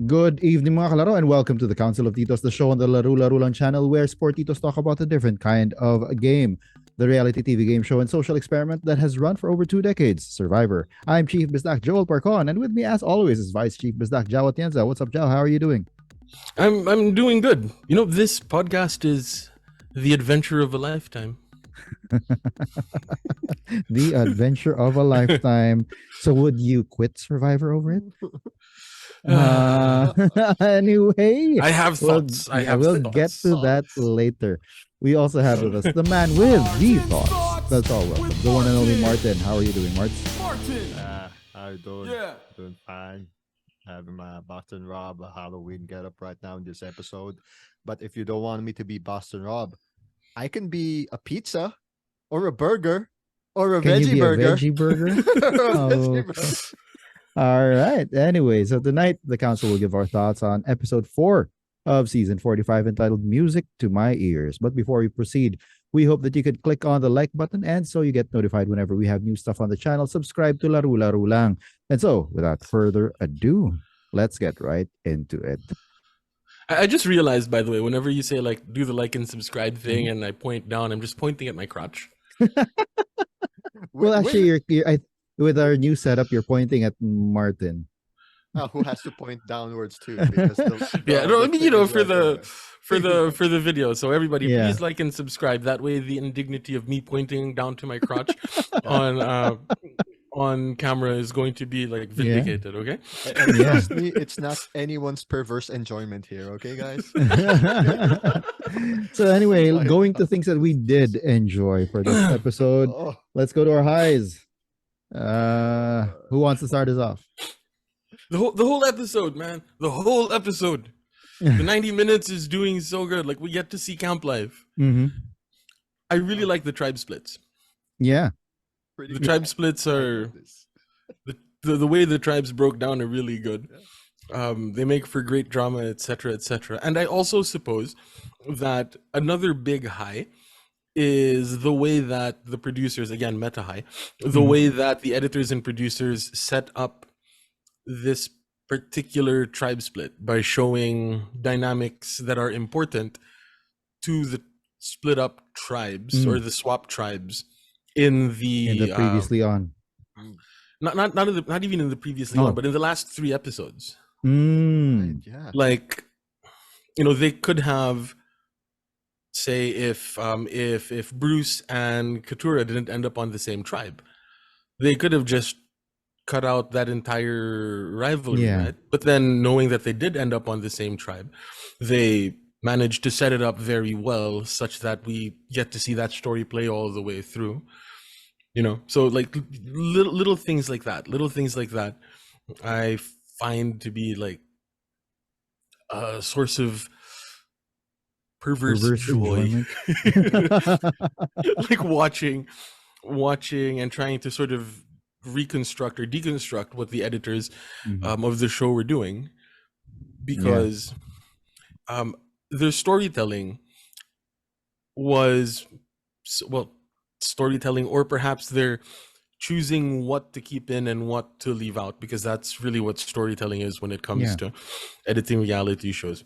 Good evening mga kalaro and welcome to the Council of Titos, the show on the Laro-Laro channel where sport Titos talk about a different kind of game. The reality TV game show and social experiment that has run for over 2 decades, Survivor. I'm Chief Bisdak Joel Parcon, and with me as always is Vice Chief Bisdak Jao Atienza. What's up, Jao? How are you doing? I'm doing good. You know, this podcast is the adventure of a lifetime. The adventure of a lifetime. So would you quit Survivor over it? Anyway, I have thoughts. We'll get to that later. We also have with us the man with the thoughts. That's all. Welcome. The one and only Martin. How are you doing, Martin? How you doing? Yeah. Doing fine. Having my Boston Rob Halloween getup right now in this episode. But if you don't want me to be Boston Rob, I can be a pizza or a burger or a Can you veggie be burger. a veggie burger? All right. Anyway, so tonight the council will give our thoughts on episode 4 of season 45 entitled Music to My Ears. But before we proceed, we hope that you could click on the like button and so you get notified whenever we have new stuff on the channel. Subscribe to Laro-Laro lang. And so, without further ado, let's get right into it. I just realized, by the way, whenever you say like do the like and subscribe thing and I point down, I'm just pointing at my crotch. Well, actually, with our new setup, you're pointing at Martin. Who has to point downwards too? Because for the video. So everybody, please like and subscribe. That way, the indignity of me pointing down to my crotch on camera is going to be like vindicated. Okay. And trust me, it's not anyone's perverse enjoyment here. Okay, guys. So anyway, going to things that we did enjoy for this episode. Let's go to our highs. Who wants to start us off? The whole episode, man. The whole episode. The 90 minutes is doing so good. Like we get to see camp life. Mm-hmm. I really like the tribe splits. Yeah. The tribe splits are the way the tribes broke down are really good. They make for great drama, etc., etc. And I also suppose that another big high is the way that the producers, again, meta high, the way that the editors and producers set up this particular tribe split by showing dynamics that are important to the split up tribes or the swap tribes in the previously on. Not even in the previously on, but in the last 3 episodes. Right, yeah. Like, you know, they could have, say, if Bruce and Katurah didn't end up on the same tribe, they could have just cut out that entire rivalry, right? But then knowing that they did end up on the same tribe, they managed to set it up very well such that we get to see that story play all the way through. You know, so like little things like that, I find to be like a source of perverse joy. Like watching and trying to sort of reconstruct or deconstruct what the editors of the show were doing, because their storytelling was, well, storytelling, or perhaps they're choosing what to keep in and what to leave out, because that's really what storytelling is when it comes to editing reality shows,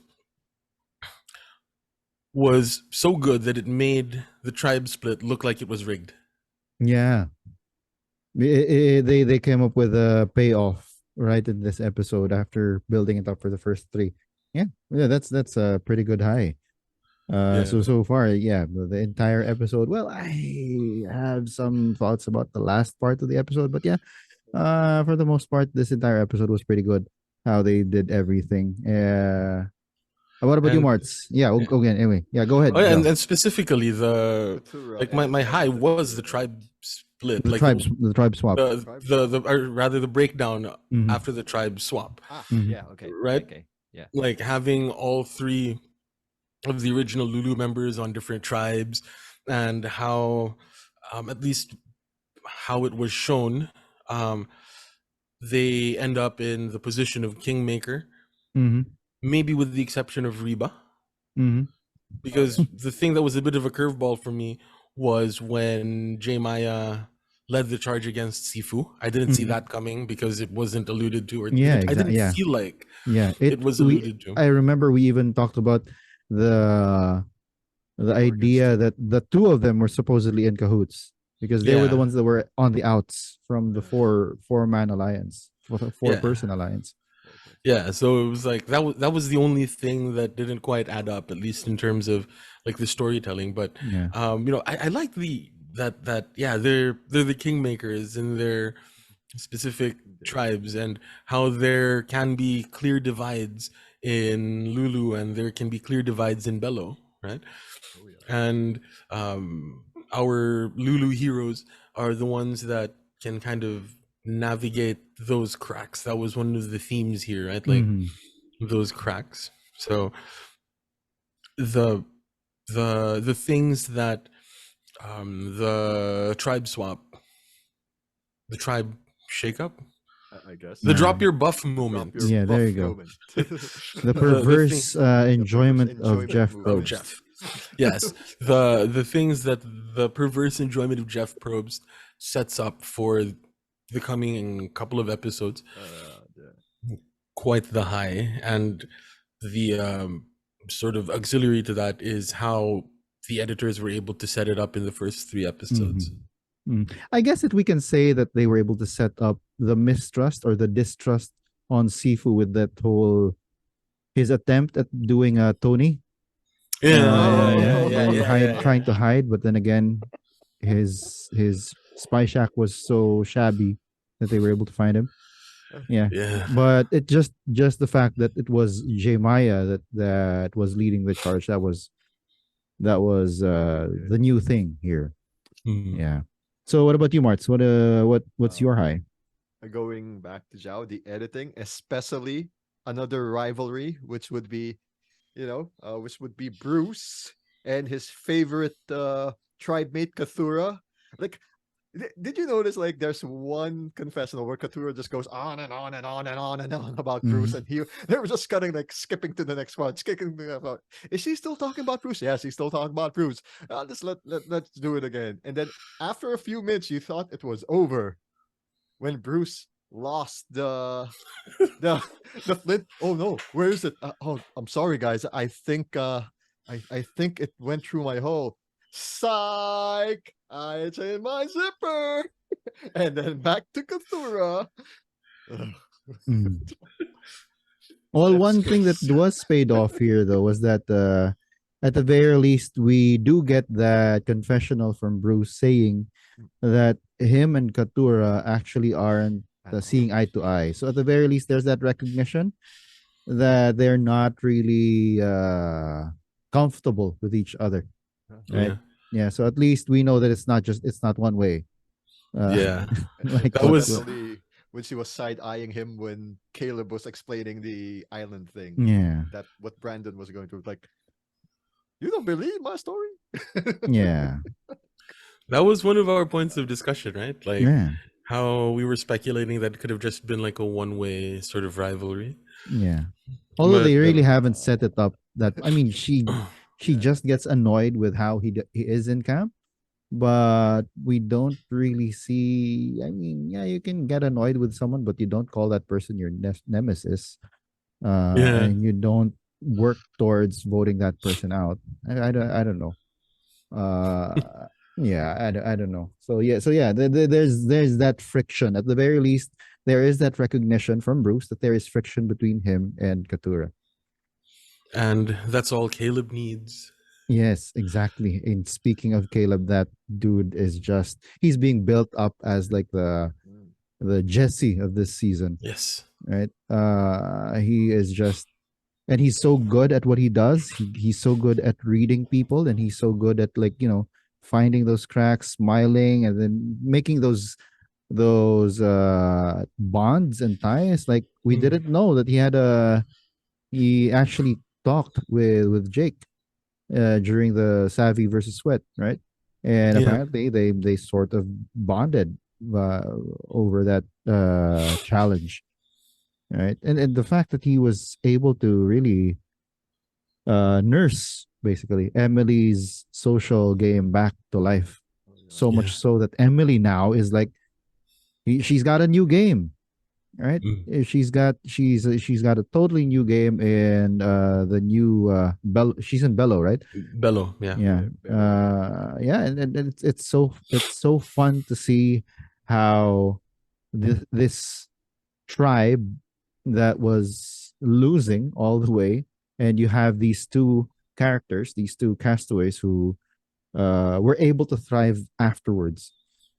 was so good that it made the tribe split look like it was rigged. Yeah. They came up with a payoff right in this episode after building it up for the first 3. Yeah, that's a pretty good high. So far, the entire episode. Well, I have some thoughts about the last part of the episode, but for the most part, this entire episode was pretty good. How they did everything. What about you, Marts? Okay. Anyway, go ahead. And specifically my high was the tribe split, the tribe swap, the breakdown after the tribe swap. Yeah. Okay. Right. Okay. Yeah. Like having all 3 of the original Lulu members on different tribes, and how, at least how it was shown, they end up in the position of kingmaker, maybe with the exception of Reba, because the thing that was a bit of a curveball for me was when J Maya led the charge against Sifu. I didn't see that coming because it wasn't alluded to, or Yeah, I exactly. didn't Yeah, feel like yeah. it was alluded to. I remember we even talked about the the Who against idea who? that the two of them were supposedly in cahoots because they were the Yeah, ones that were on the outs from the four man alliance, four yeah, person alliance. yeah. So it was like that was the only thing that didn't quite add up, at least in terms of like the storytelling. But Yeah. I like that yeah, they're the kingmakers in their specific tribes, and how there can be clear divides in Lulu and there can be clear divides in Bello, right? Oh yeah. And our Lulu heroes are the ones that can kind of navigate those cracks. That was one of the themes here, right? Like Hmm. those cracks. So the the things that the tribe swap, the tribe shakeup, I guess. the Yeah. drop your buff Drop moment, your Yeah. There you buff go. moment. The the thing perverse The perverse enjoyment of enjoyment Jeff movement. of Probst. Jeff. Yes, the things that the perverse enjoyment of Jeff Probst sets up for the coming couple of episodes, Yeah. quite the high. And the sort of auxiliary to that is how the editors were able to set it up in the first 3 episodes. I guess that we can say that they were able to set up the mistrust or the distrust on Sifu with that whole his attempt at doing a Tony. Yeah, Oh. Trying to hide, but then again, his spy shack was so shabby that they were able to find him. Yeah, yeah. but it just the fact that it was Jemaya that was leading the charge. That was the new thing here. Mhm. Yeah. So what about you, Marts? What's your high? Going back to Zhao, the editing, especially another rivalry, which would be, which would be Bruce and his favorite tribe mate Katurah. Like, did you notice like there's one confessional where Katurah just goes on and on and on and on and on about Bruce, and they were just cutting, like skipping to the next one, skipping to the next one. Is she still talking about Bruce? Yes, he's still talking about Bruce. Just let's do it again. And then after a few minutes, you thought it was over when Bruce lost the the flint. Oh no, where is it? Oh, I'm sorry, guys. I think it went through my hole. Psych! I changed my zipper, and then back to Kathura. Mm. Well, That's one thing that crazy. was paid off here though was that at the very least we do get that confessional from Bruce saying that him and Katura actually aren't seeing eye to eye. So at the very least, there's that recognition that they're not really comfortable with each other, right? Yeah. Yeah. So at least we know that it's not one way. Yeah. Like That what? was When she was side eyeing him when Caleb was explaining the island thing. Yeah. That what Brandon was going through. Like, you don't believe my story? Yeah. that was one of our points of discussion, right? Like Yeah. how we were speculating that it could have just been like a one-way sort of rivalry. Yeah. Although But they really haven't set it up that I mean she just gets annoyed with how he is in camp, but we don't really see I mean, yeah, you can get annoyed with someone, but you don't call that person your nemesis. yeah, And you don't work towards voting that person out. I don't know. Yeah, I don't know. So yeah, there's that friction. At the very least, there is that recognition from Bruce that there is friction between him and Katura. and that's all Caleb needs. Yes, exactly. And speaking of Caleb, that dude is just he's being built up as like the Jesse of this season, Yes. right? He is just and he's so good at what he does. He's so good at reading people, and he's so good at like finding those cracks, smiling, and then making those bonds and ties. Like we didn't know that he actually talked with Jake during the Savvy versus Sweat, right? And Yeah. apparently they sort of bonded uh, over that challenge, right? And the fact that he was able to really nurse basically Emily's social game back to life. So Yeah. much so that Emily now is like, she's got a new game, right? Mm. She's got a totally new game in the new she's in Bello, right? Bello, yeah. Yeah. Bello, yeah. Yeah, and it's so fun to see how this tribe that was losing all the way, and you have these two characters, these two castaways who were able to thrive afterwards.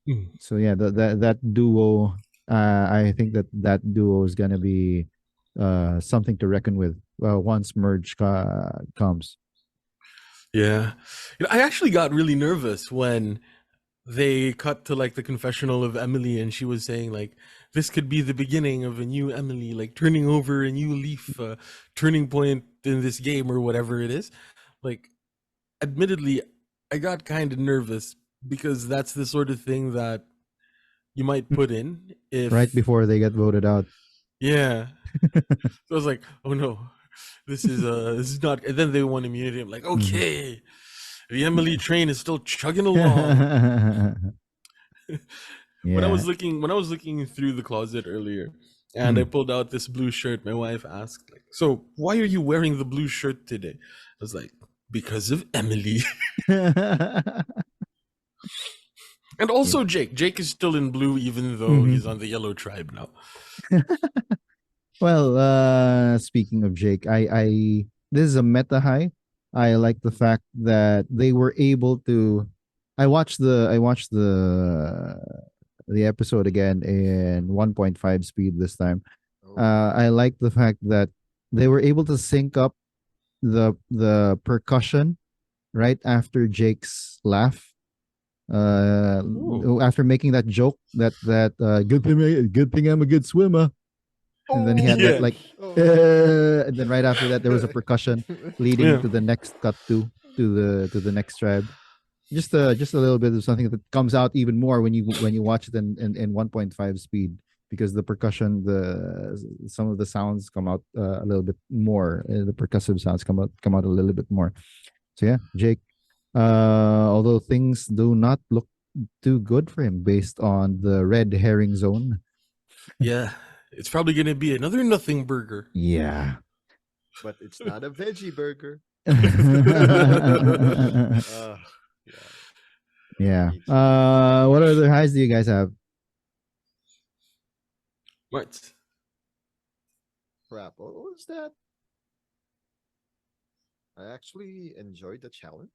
Mm. So yeah, that duo, I think that duo is gonna be something to reckon with once merge comes. Yeah. I actually got really nervous when they cut to like the confessional of Emily and she was saying like this could be the beginning of a new Emily, like turning over a new leaf, turning point in this game or whatever it is. Like admittedly, I got kind of nervous because that's the sort of thing that you might put in Right if before they get voted out. yeah. So I was like, oh no, this is not, and then they won immunity. I'm like, Mhm. okay, the Emily train is still chugging along. Yeah. When I was looking through the closet earlier and I Mm. pulled out this blue shirt, my wife asked, like, so why are you wearing the blue shirt today? I was like, because of Emily. And Yeah. also Jake. Jake is still in blue even though he's Mhm. on the yellow tribe now. Well, speaking of Jake, I this is a meta high. I like the fact that they were able to. I watched the episode again in 1.5 speed this time. Oh, I like the fact that they were able to sync up the percussion right after Jake's laugh. Ooh. After making that joke that good thing I'm a good swimmer, and then he had that Yeah. like, oh. and then right after that there was a percussion leading Yeah. to the next cut to the next tribe. Just a little bit of something that comes out even more when you watch it in 1.5 speed, because the percussion, the some of the sounds come out a little bit more. The percussive sounds come out a little bit more. So yeah, Jake. Although things do not look too good for him based on the red herring zone. Yeah. It's probably gonna be another nothing burger. Yeah. But it's not a veggie burger. Uh, yeah, Yeah. me too. What other highs do you guys have? What? Crap. What was that? I actually enjoyed the challenge.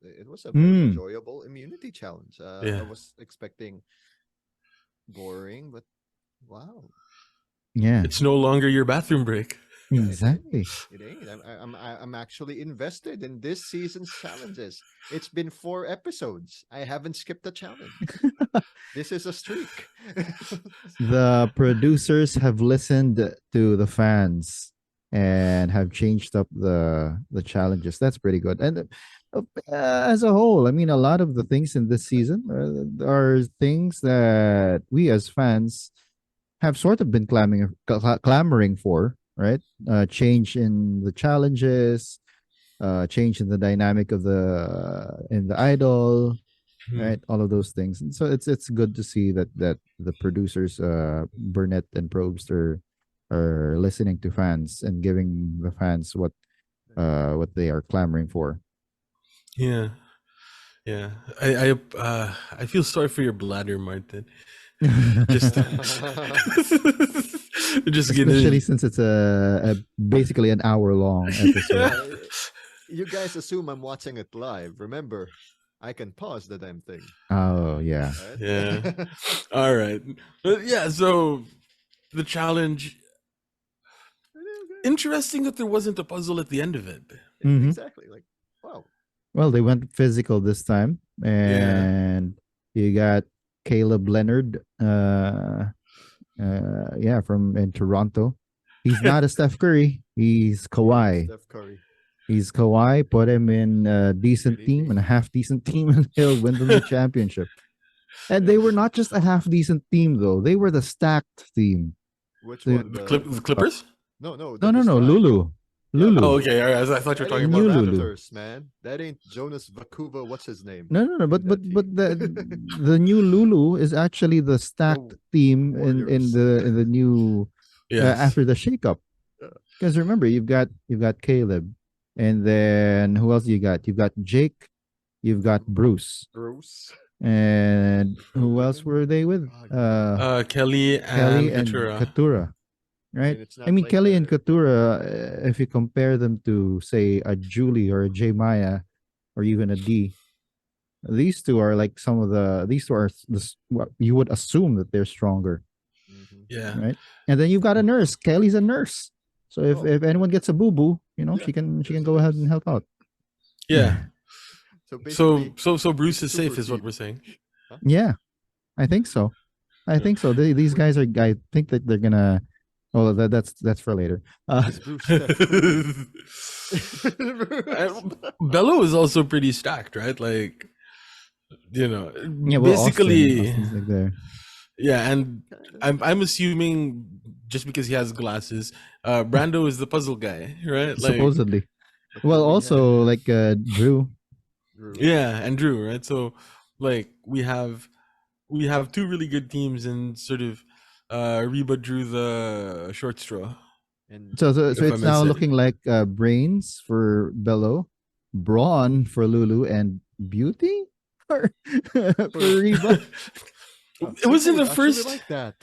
It was a very Hmm. enjoyable immunity challenge. I Yeah. was expecting boring, but wow. Yeah. It's no longer your bathroom break. Yeah, it ain't. Exactly. It ain't. I'm actually invested in this season's challenges. It's been 4 episodes. I haven't skipped a challenge. This is a streak. The producers have listened to the fans and have changed up the challenges. That's pretty good. And as a whole, I mean, a lot of the things in this season are things that we as fans have sort of been clamoring for, right? Change in the challenges, change in the dynamic of the in the idol, Hmm. right? All of those things. And so it's good to see that the producers, Burnett and Probst, are listening to fans and giving the fans what they are clamoring for. Yeah. Yeah. I feel sorry for your bladder, Martin. Just just Especially gonna since it's a basically an hour long episode. Yeah, you guys assume I'm watching it live. Remember, I can pause the damn thing. Oh yeah. Yeah. Right? All right. But yeah, so the challenge, interesting that there wasn't a puzzle at the end of it. Hmm. Exactly. Like, wow. Well, they went physical this time, Yeah. and you got Caleb Leonard, yeah, from in Toronto. He's not a Steph Curry. He's He ain't Kawhi. Steph Curry. He's Kawhi. Put him in a decent Really team and a decent. half decent team, and he'll win them the championship. And they were not just a half decent team, though. They were the stacked team. Which The, one? The Clippers? No, no, the no, no, tribe. Lulu. Yeah, Lulu. Oh, okay. All right. I thought you were that talking ain't about New that. Lulu. Raptors, man. That ain't Jonas Vacuva. What's his name? No, no, no. In But that but team. the new Lulu is actually the stacked The team in Warriors. the new Yes. after the shakeup. Yeah. Because remember, you've got Caleb, and then who else you got? You've got Jake, you've got Bruce, Bruce. and who else were they with? Oh, you know. Kelly Kelly and and Katurah. Katurah, right? And it's I not mean, like Kelly and Katurah, if you compare them to say a Julie or a J Maya or even a D, these two are like some of these two are what you would assume that they're stronger, Mhm. Yeah. right? And then you've got a nurse. Kelly's a nurse, so if Oh, if anyone gets a boo boo, yeah. she can There's a go ahead and nurse. help out. Yeah. So So basically, so it's Bruce a is safe, super is what team. we're saying. Huh? Yeah, I think so. I Yeah. think so. These Wait, guys are. I think that they're gonna. Oh, that's for later. is Bruce Steph Curry? And Bello is also pretty stacked, right? Like, Yeah, well, basically, Austin's like there yeah. And Kinda. I'm assuming just because he has glasses, Brando is the puzzle guy, right? Like, supposedly. But Well, then we also have like Drew. Drew. yeah, and Drew, right? So, like, we have two really good teams, and sort of Reba drew the short straw, And So if I it's may now say. looking like brains for Bello, brawn for Lulu, and beauty for for for Reba. It was people in the would actually first. like that.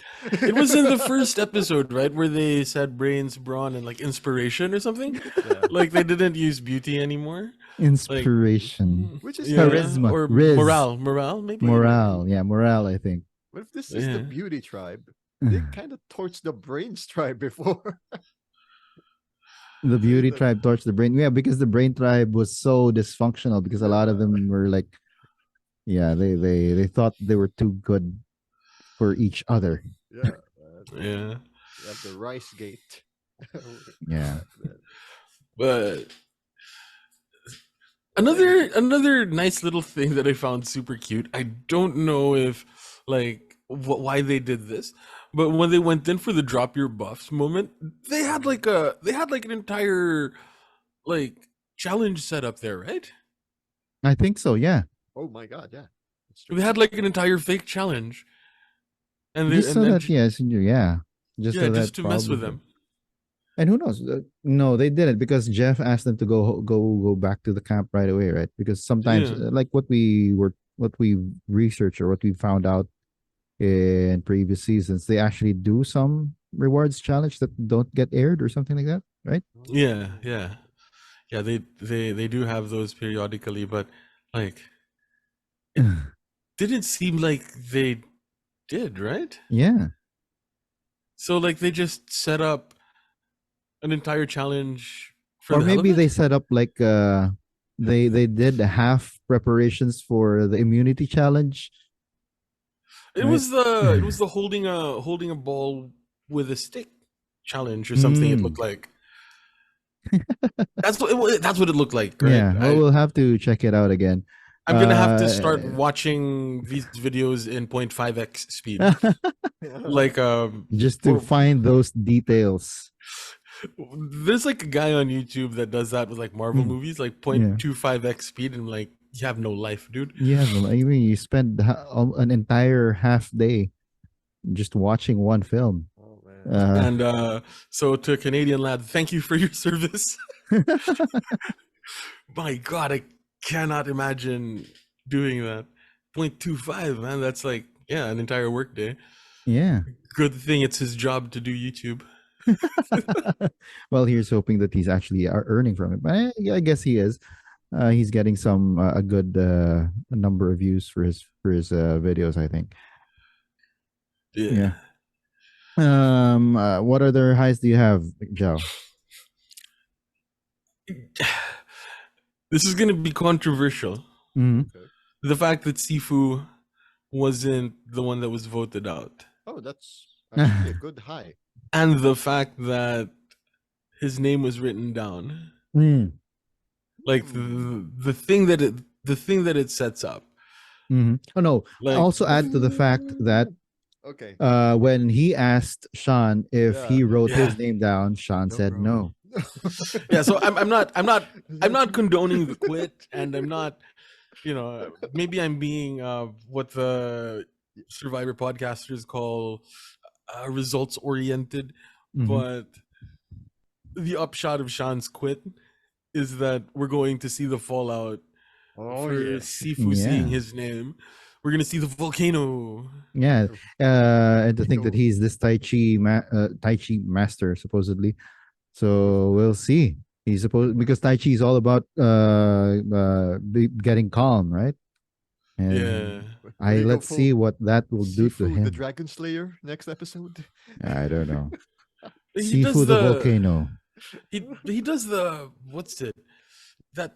It was in the first episode, right, where they said brains, brawn, and like inspiration or something. Yeah. Like they didn't use beauty anymore. Like, Inspiration, Which is yeah, charisma, or Riz, morale, maybe. morale. Yeah, morale. I think. what if this is the Yeah, beauty tribe? They kind of torched the brains tribe before. The Say beauty that. tribe torched the brain. Yeah, because the brain tribe was so dysfunctional because a lot of Yeah. them were like, yeah, they thought they were too good for each other. Yeah. yeah. We have the rice gate. Yeah. Back then. But Anyway, another nice little thing that I found super cute. I don't know if like why they did this, but when they went in for the drop your buffs moment, they had like an entire like challenge set up there, right? I think so. Yeah. oh my god, yeah. It's true. They had like an entire fake challenge, and they Just so that, yes, yeah. Just yeah, so just that to mess with probably. them. And who knows? No, they didn't because Jeff asked them to go back to the camp right away, right? Because sometimes, Yeah, like what we researched or what we found out in previous seasons, they actually do some rewards challenge that don't get aired or something like that, right? yeah, yeah, yeah. They do have those periodically, but like it didn't seem like they did, right? Yeah. So like they just set up an entire challenge for Or the hell of maybe they it. set up like they did half preparations for the immunity challenge, It right? was the holding a ball with a stick challenge or something. It Mm. looked like that's what it looked like, right? Yeah, well, we'll have to check it out again. I'm gonna have to start watching these videos in 0.5x speed, like just to or find those details. there's like a guy on YouTube that does that with like Marvel Mm, movies, like yeah, 0.25x speed, and like you have no life, dude. you have. I mean, you spend an entire half day just watching one film. oh man. And so to a Canadian lad, thank you for your service. My God, I cannot imagine doing that. 0.25, man. That's like, yeah, an entire workday. Yeah. Good thing it's his job to do YouTube. Well, here's hoping that he's actually earning from it, but I guess he is. He's getting some a good number of views for his videos, I think. Yeah. Yeah. What other highs do you have, Joe? This is going to be controversial. Mm-hmm. Okay. The fact that Sifu wasn't the one that was voted out, Oh, that's actually a good high. and the fact that his name was written down. Mm. Like the thing that it sets up. Mm-hmm. Oh no! I Like also add to the fact that Okay. when he asked Sean if Yeah. he wrote yeah. his name down, Sean No, said bro. no. Yeah, so I'm not condoning the quit, and I'm not, maybe I'm being what the Survivor podcasters call results oriented, Mm-hmm. but the upshot of Sean's quit is that we're going to see the fallout Oh for yeah. Sifu seeing Yeah. his name. We're gonna see the volcano. Yeah. True. And to think that So he's this Tai Chi master, supposedly. So we'll see. He's supposed because Tai Chi is all about getting calm, right? Yeah. And will I you go let's see full what that will do to Sifu the him. Dragon Slayer next episode? I don't know. He does Sifu the the volcano. he does the what's it? That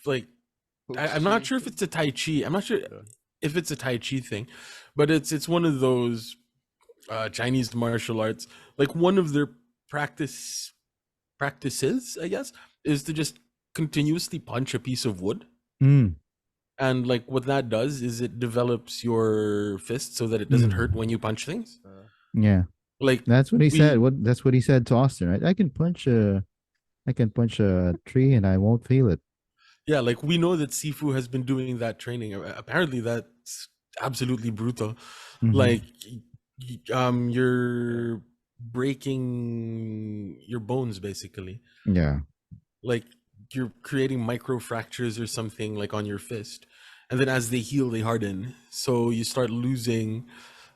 like I'm not sure if it's a Tai Chi. I'm not sure Yeah. if it's a Tai Chi thing, but it's one of those Chinese martial arts. Like one of their practices, I guess, is to just continuously punch a piece of wood. Mm, And like what that does is it develops your fist so that it doesn't hurt mm. when you punch things. Yeah. Like That's what he said. we That's what he said to Austin, right? I can punch a tree and I won't feel it. Yeah, like we know that Sifu has been doing that training. Apparently that's absolutely brutal. Mm-hmm. Like you're breaking your bones basically. Yeah. Like you're creating micro fractures or something like on your fist. And then as they heal, they harden. So you start losing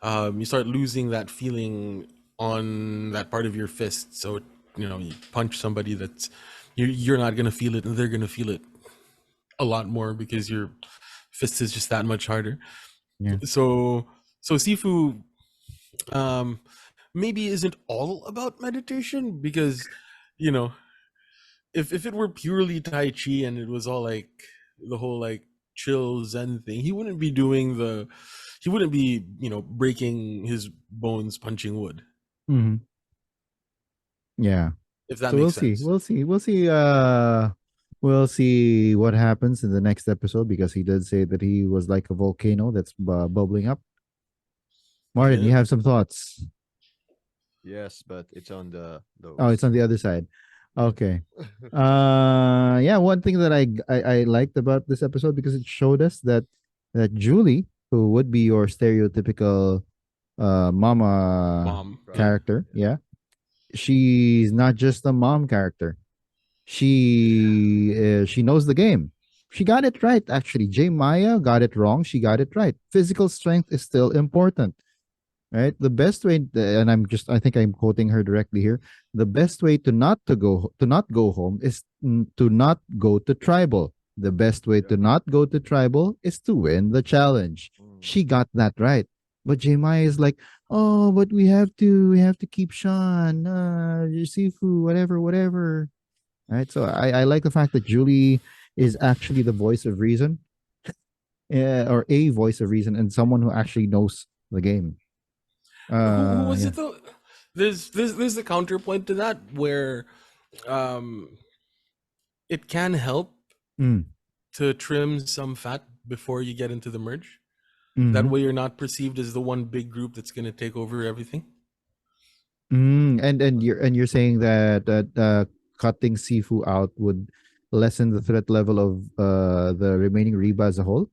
that feeling on that part of your fist. So you punch somebody that's you're not gonna feel it, and they're gonna feel it a lot more because your fist is just that much harder. Yeah. So Sifu um maybe isn't all about meditation because you know if it were purely Tai Chi and it was all like the whole like chill Zen thing, he wouldn't be breaking his bones punching wood, Mm-hmm. Yeah. if that So we'll makes see. sense. We'll see. We'll see what happens in the next episode because he did say that he was like a volcano that's bubbling up. Martin, you Yeah. have some thoughts? Yes, but it's on the Oh, it's those. on the other side. Okay. Yeah, one thing that I liked about this episode because it showed us that Julie, who would be your stereotypical mama Mom. Right. Yeah. character, yeah, she's not just a mom character. She knows the game. She got it right actually. J Maya got it wrong. She got it right. Physical strength is still important, right? The best way, and I think I'm quoting her directly here. The best way to not go home is to not go to tribal. The best way Yeah. to not go to tribal is to win the challenge. Mm. She got that right. But Jemai is like, oh, but we have to keep Sean, Sifu, whatever, whatever. Right. So I like the fact that Julie is actually the voice of reason, or a voice of reason, and someone who actually knows the game. Who was Yeah. it though? There's a counterpoint to that where um it can help Mm. to trim some fat before you get into the merge. That Mm-hmm. way you're not perceived as the one big group that's going to take over everything. And you're saying that cutting Sifu out would lessen the threat level of the remaining Reba as a whole.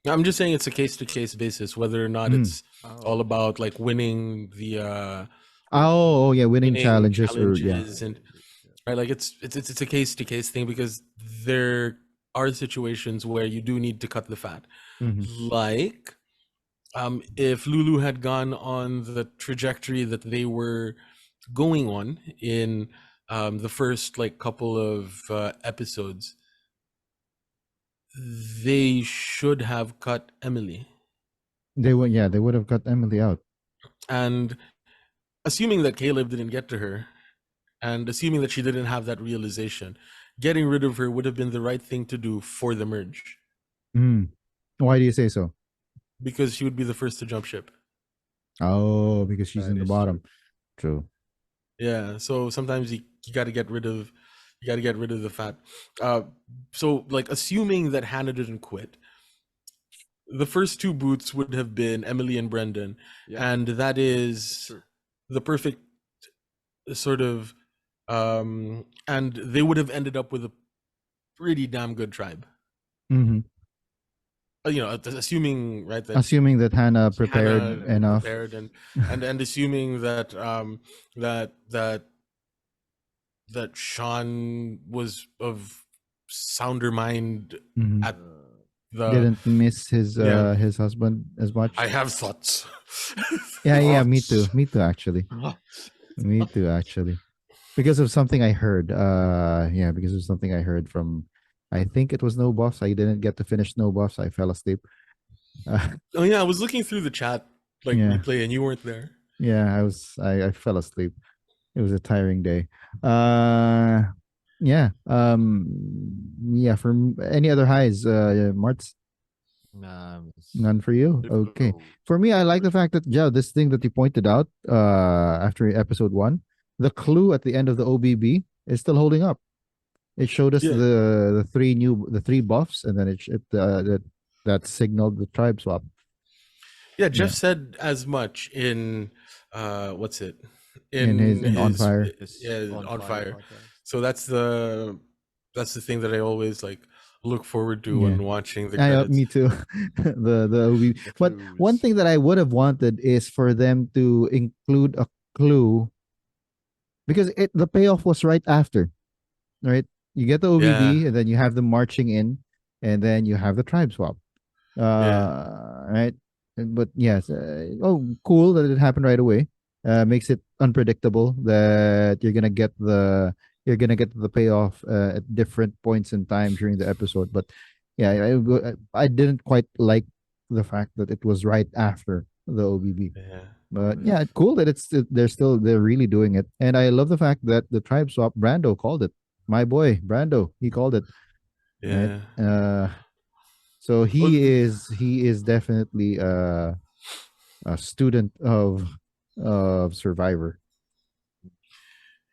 I'm just saying it's a case to case basis, whether or not Mm. it's all Oh. about like winning the Oh, yeah, winning winning challenges or yeah. challenges and right, like it's a case to case thing because there are situations where you do need to cut the fat. Mm-hmm. Like if Lulu had gone on the trajectory that they were going on in the first like couple of episodes, they should have cut Emily. They would have cut Emily out. And assuming that Caleb didn't get to her, and assuming that she didn't have that realization, getting rid of her would have been the right thing to do for the merge Mm. Why do you say so? because she would be the first to jump ship. Oh, because she's That in the is true. bottom. True. Yeah, so sometimes you got to get rid of the fat. Uh, so like assuming that Hannah didn't quit, the first two boots would have been Emily and Brendan, Yeah. and that is True. the perfect sort of, and they would have ended up with a pretty damn good tribe. Hmm. Assuming, right, that Assuming that Hannah prepared Hannah enough. prepared, and assuming that that that that Sean was of sounder mind Hmm. at the Didn't miss yeah. his husband as I much. have thoughts. Yeah, yeah, me too. Thoughts. Me too, actually. Me too, actually. Because of something I heard. Yeah, because of something I heard from. I think it was No Buffs. I didn't get to finish No Buffs. I fell asleep. Uh, Oh yeah, I was looking through the chat like yeah, replay, and you weren't there. yeah. I fell asleep. It was a tiring day. Uh, yeah. Yeah. For any other highs, Marts? None for you. Okay. No. For me, I like the First- fact that yeah, this thing that you pointed out after episode one, the clue at the end of the OBB is still holding up. It showed us Yeah, the three buffs, and then that signaled the tribe swap. yeah. Yeah, Jeff said as much in what's it in his in in On his Fire. This yeah on on fire fire. podcast. So that's the thing that I always like look forward to Yeah, when watching the me credits. too. The OBB. The But one clues. thing that I would have wanted is for them to include a clue because the payoff was right after, right? You get the Yeah, OBB, and then you have them marching in, and then you have the tribe swap. yeah, Right. But yes, cool that it happened right away. Makes it unpredictable that you're gonna get the payoff at different points in time during the episode. But yeah, I didn't quite like the fact that it was right after the OBB. yeah, But yeah, cool that they're really doing it, and I love the fact that the tribe swap Brando called it. My boy Brando, he called it right. yeah. So Well, he is definitely a student of Survivor.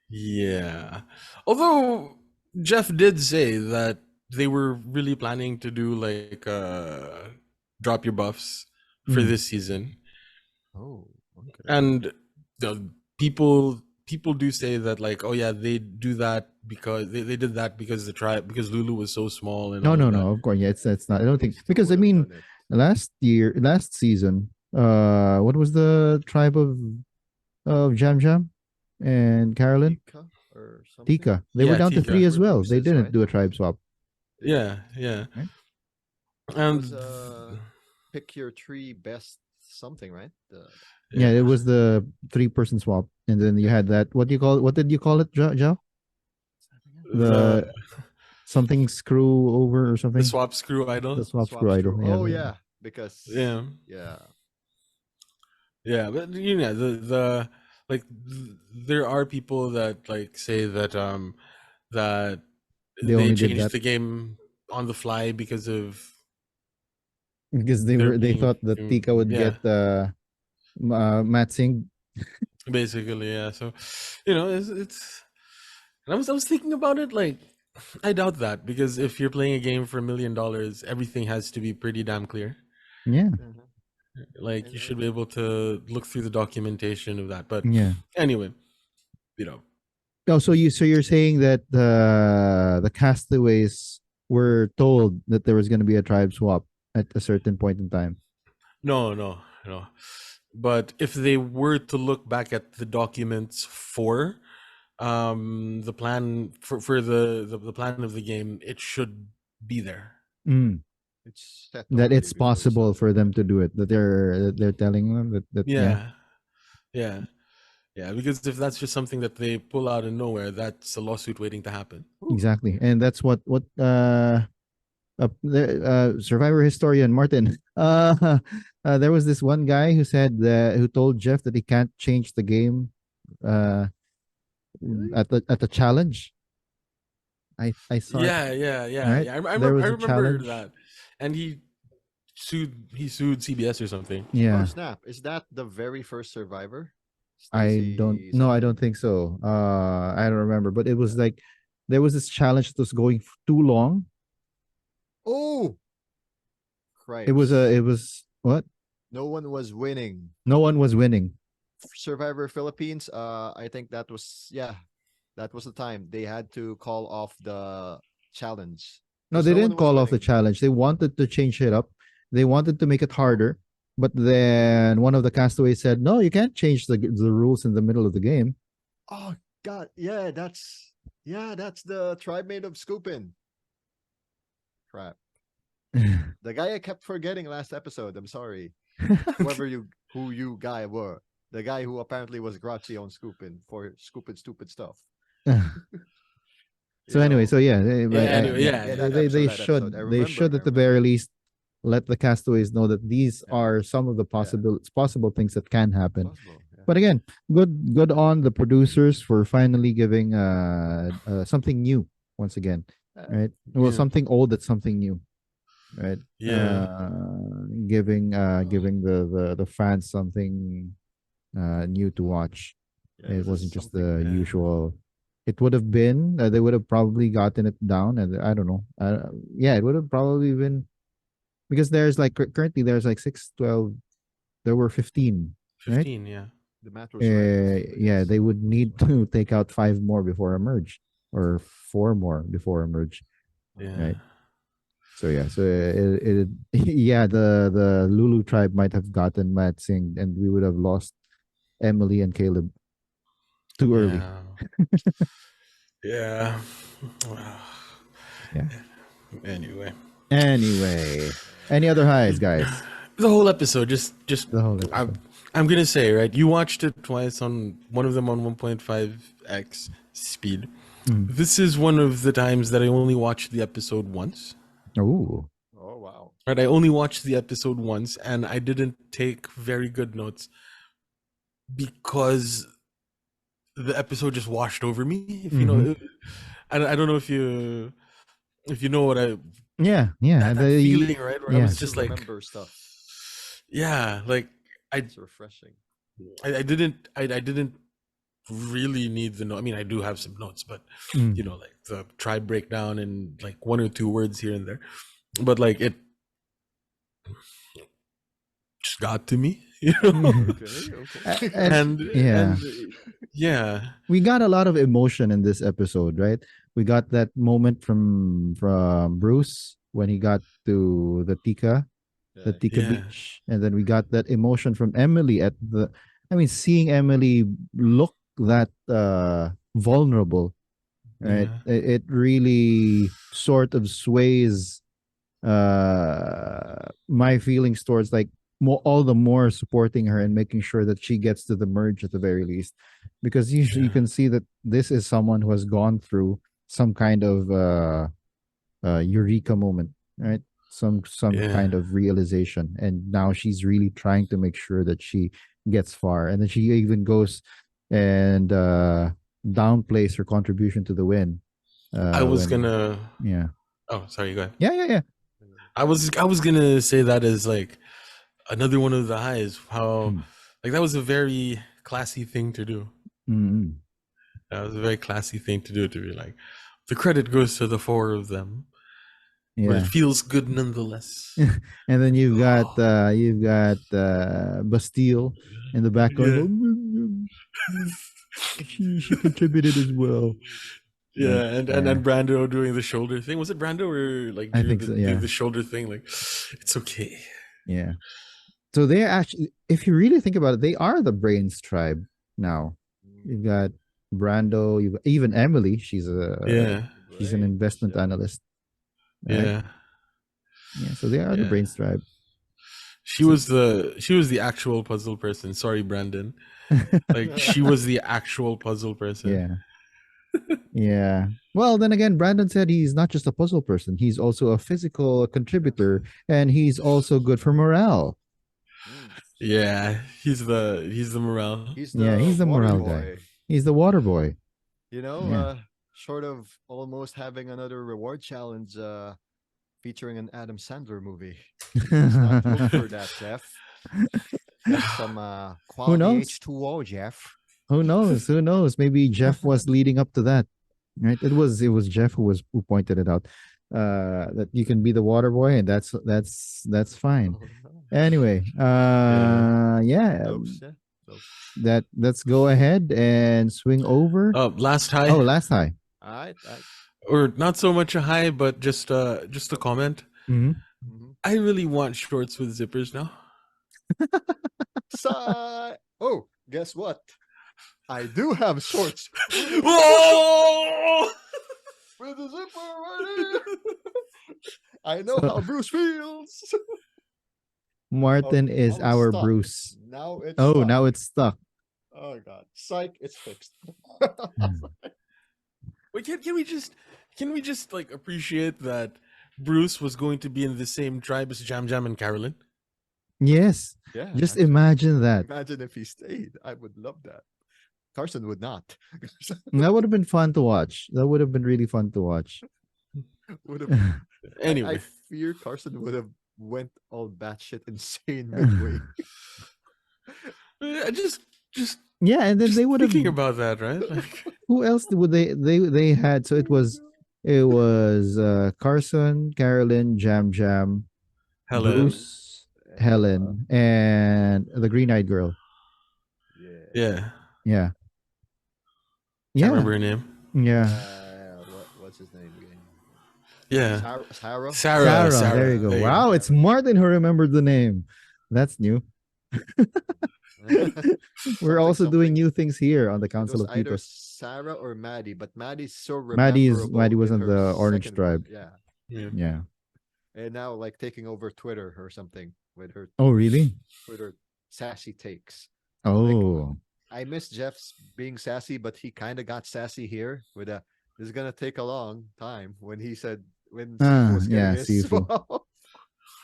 yeah. Although Jeff did say that they were really planning to do like drop your buffs for Mm. this season, Oh, okay. and the people do say that like, oh yeah, they do that because they did that because the tribe because Lulu was so small and No, all no, of that. no. Of course, yeah. It's not. I don't They think still because I would have mean, done it. last season, what was the tribe of Jam Jam and Carolyn Tika or something. Tika? They were Yeah, down to three Tika. They as were well. They deuces, didn't right? do a tribe swap, Yeah. Yeah, yeah, right? It was and pick your three best something, right? The Yeah, yeah, it was the three-person swap, and then you yeah. had that. What do you call? What did you call it, Jao? What's that again? The the something screw over or the something. swap screw The idol. swap Swap screw idol. screw. Yeah. Oh yeah, because Yeah, yeah. yeah, but you know the like there are people that like say that that They they only did changed that the game on the fly because of because there they being thought that Tika would yeah, get Matt Singh. basically, yeah. So it's and I was thinking about it like I doubt that because if you're playing a game for $1 million, everything has to be pretty damn clear. Yeah. Mhm. Like you should be able to look through the documentation of that. But Yeah. anyway, you know, Oh, so you're saying that the castaways were told that there was going to be a tribe swap at a certain point in time. no, no, no. But if they were to look back at the documents for the plan for the plan of the game, it should be there. Mm. It's set That already it's before they possible started, for them right? to do it. That they're telling them that yeah. Yeah, yeah, yeah. Because if that's just something that they pull out of nowhere, that's a lawsuit waiting to happen. Ooh. Exactly, and that's what Survivor historian Martin. There was this one guy who said that who told Jeff that he can't change the game uh, Really? at the challenge. I saw it. Yeah, yeah, yeah, Right, yeah. I there remember. I was a remember challenge. that, and he sued CBS or something. Oh Yeah, snap! Is that the very first Survivor? I don't Stacy no, I don't something. think so. I don't remember, but it was like there was this challenge that was going too long. Oh, It cripes! was what? No one was winning. No one was winning. Survivor Philippines, I think that was the time they had to call off the challenge No, because they no one didn't was call off the winning. challenge. They wanted to change it up. They wanted to make it Oh, harder, but then one of the castaways said, "No, you can't change the rules in the middle of the game." oh God, that's the tribe made of scooping. Crap. The guy I kept forgetting last episode. I'm sorry. Who you guy were. The guy who apparently was Grazie on scooping for scooping stupid stuff. So anyway, so yeah, Yeah. Anyway, yeah, Yeah, yeah. they that episode. should they should at the very least let the castaways know that these Yeah, are some of the yeah, possible things that can happen. possible. Yeah, But again, good on the producers for finally giving something new once again, right? Well, Yeah. something old that's something new, right? Yeah. Giving the fans something new to watch. yeah. It This is wasn't just something. the Yeah. usual. It would have been they would have probably gotten it down, and I don't know. Yeah, it would have probably been because there's like currently there's like 6, 12. There were 15, right? 15, yeah. The math was right. 15, I Yeah, guess. they would need to take out 5 more before a merge, or 4 more before a merge, Yeah. right? So yeah, so it yeah, the Lulu tribe might have gotten Matt Singh, and we would have lost Emily and Caleb too early. Yeah. Yeah. Yeah. Anyway. Anyway, any other highs, guys? The whole episode, just The whole I'm, episode. I'm gonna say, right, you watched it twice, on one of them on 1.5x speed. Mm. This is one of the times that I only watched the episode once. Oh, Oh wow. Right, I only watched the episode once, and I didn't take very good notes because the episode just washed over me. If you know, I don't know if you know what yeah, that feeling, right? Where I yeah. was To just like, remember stuff. yeah, like I It's refreshing. I didn't really need the note. I mean, I do have some notes, but Mm. like the tribe breakdown and like one or two words here and there, but like it just got to me, Okay. And yeah, and yeah, we got a lot of emotion in this episode, right? We got that moment from Bruce when he got to the Tika yeah, beach, and then we got that emotion from Emily at the. I mean, seeing Emily look that vulnerable, right? yeah, It really sort of sways my feelings towards like all the more supporting her and making sure that she gets to the merge at the very least, because you yeah, can see that this is someone who has gone through some kind of eureka moment, right? Some yeah, kind of realization, and now she's really trying to make sure that she gets far, and then she even goes and downplays her contribution to the win I was when gonna. yeah Oh, sorry, go ahead. yeah. I was gonna say that as like another one of the highs. How Mm. like that was a very classy thing to do. Mm-mm. That was a very classy thing to do, to be like, the credit goes to the four of them, but it Yeah. feels good nonetheless. And then Oh, you've got Bastille in the background. yeah. Go, she contributed as well. Yeah, Right. and Brando doing the shoulder thing. Was it Brando or like I Drew think that so. did Yeah. the shoulder thing? Like, it's okay. Yeah. So they're actually, if you really think about it, they are the brains tribe now. You've got Brando. You've even Emily. She's Yeah, an investment analyst, right? yeah, Yeah. So they are the yeah. brains tribe. She was the actual puzzle person. Sorry, Brandon. Like, she was the actual puzzle person. Yeah. Yeah. Well, then again, Brandon said he's not just a puzzle person. He's also a physical contributor, and he's also good for morale. Yeah, he's the morale. He's Yeah, the he's the water morale guy. boy. He's the water boy. Yeah. Short of almost having another reward challenge featuring an Adam Sandler movie. Let's not look for that, Jeff. Some Who quality knows? H2O, Jeff. Who knows? Who knows? Maybe Jeff was leading up to that. Right? It was Jeff who pointed it out. That you can be the water boy, and that's fine. Anyway, Yeah. yeah, Oops, yeah. So, let's go ahead and swing over. Last high, Oh, last high. all right. or not so much a high, but just a comment. Hmm. Mhm. I really want shorts with zippers now. Oh, guess what? I do have shorts Whoa! with a zipper already. I know So how Bruce feels. Martin Okay, is now it's our stuck. Bruce. Now it's Oh, stuck. now it's stuck. Oh god, psych! It's fixed. Wait, can we just like appreciate that Bruce was going to be in the same tribe as Jam Jam and Carolyn? Yes. Yeah, Just actually, imagine that. imagine if he stayed. I would love that. Carson would not. That would have been fun to watch. That would have been really fun to watch. would have. I Anyway, fear Carson would have went all batshit insane midway. just Yeah, and then just they would have. thinking about that, right? Like, Who else would they had? So it was Carson, Carolyn, Jam Jam, Helen, Bruce, Helen, and the green eyed girl. Yeah. yeah, Yeah. can't Yeah. remember her name. Yeah. What's his name again? Yeah, Sarah. Sarah. There you go. Wow, it's Martin who remembered the name. That's new. We're also doing new things here on the It Council was of either Titos. Sarah or Maddie, but Maddie's so Maddie rememberable was in on her the Orange second Tribe. Yeah. Yeah. Yeah. And now like taking over Twitter or something with her Oh, really? Twitter sassy takes. Oh. I miss Jeff's being sassy, but he kind of got sassy here with a this is gonna take a long time when he said when Sifu was getting Yeah, his Sifu.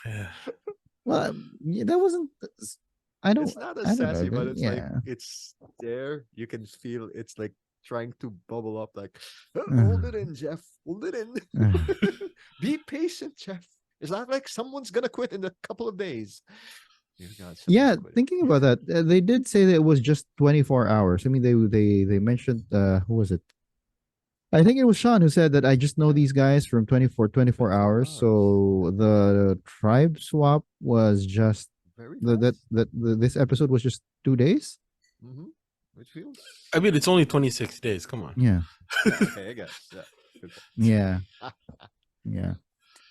Yeah. Well, yeah, that wasn't. I don't. It's not I as don't know. sassy, but it's like Yeah. it's there. You can feel it's like trying to bubble up. Like, hold it in, Jeff. Hold it in. Be patient, Jeff. It's not like someone's gonna quit in a couple of days. Dear God, Yeah, someone's quitting. thinking about that, they did say that it was just 24 hours. I mean, they mentioned who was it? I think it was Sean who said that I just know these guys from 24 hours. So the tribe swap was just Very this episode was just 2 days. Mm-hmm. It feels. I mean, it's only 26 days. Come on. Yeah. Yeah, okay, I guess. Yeah. Good point. Yeah. Yeah.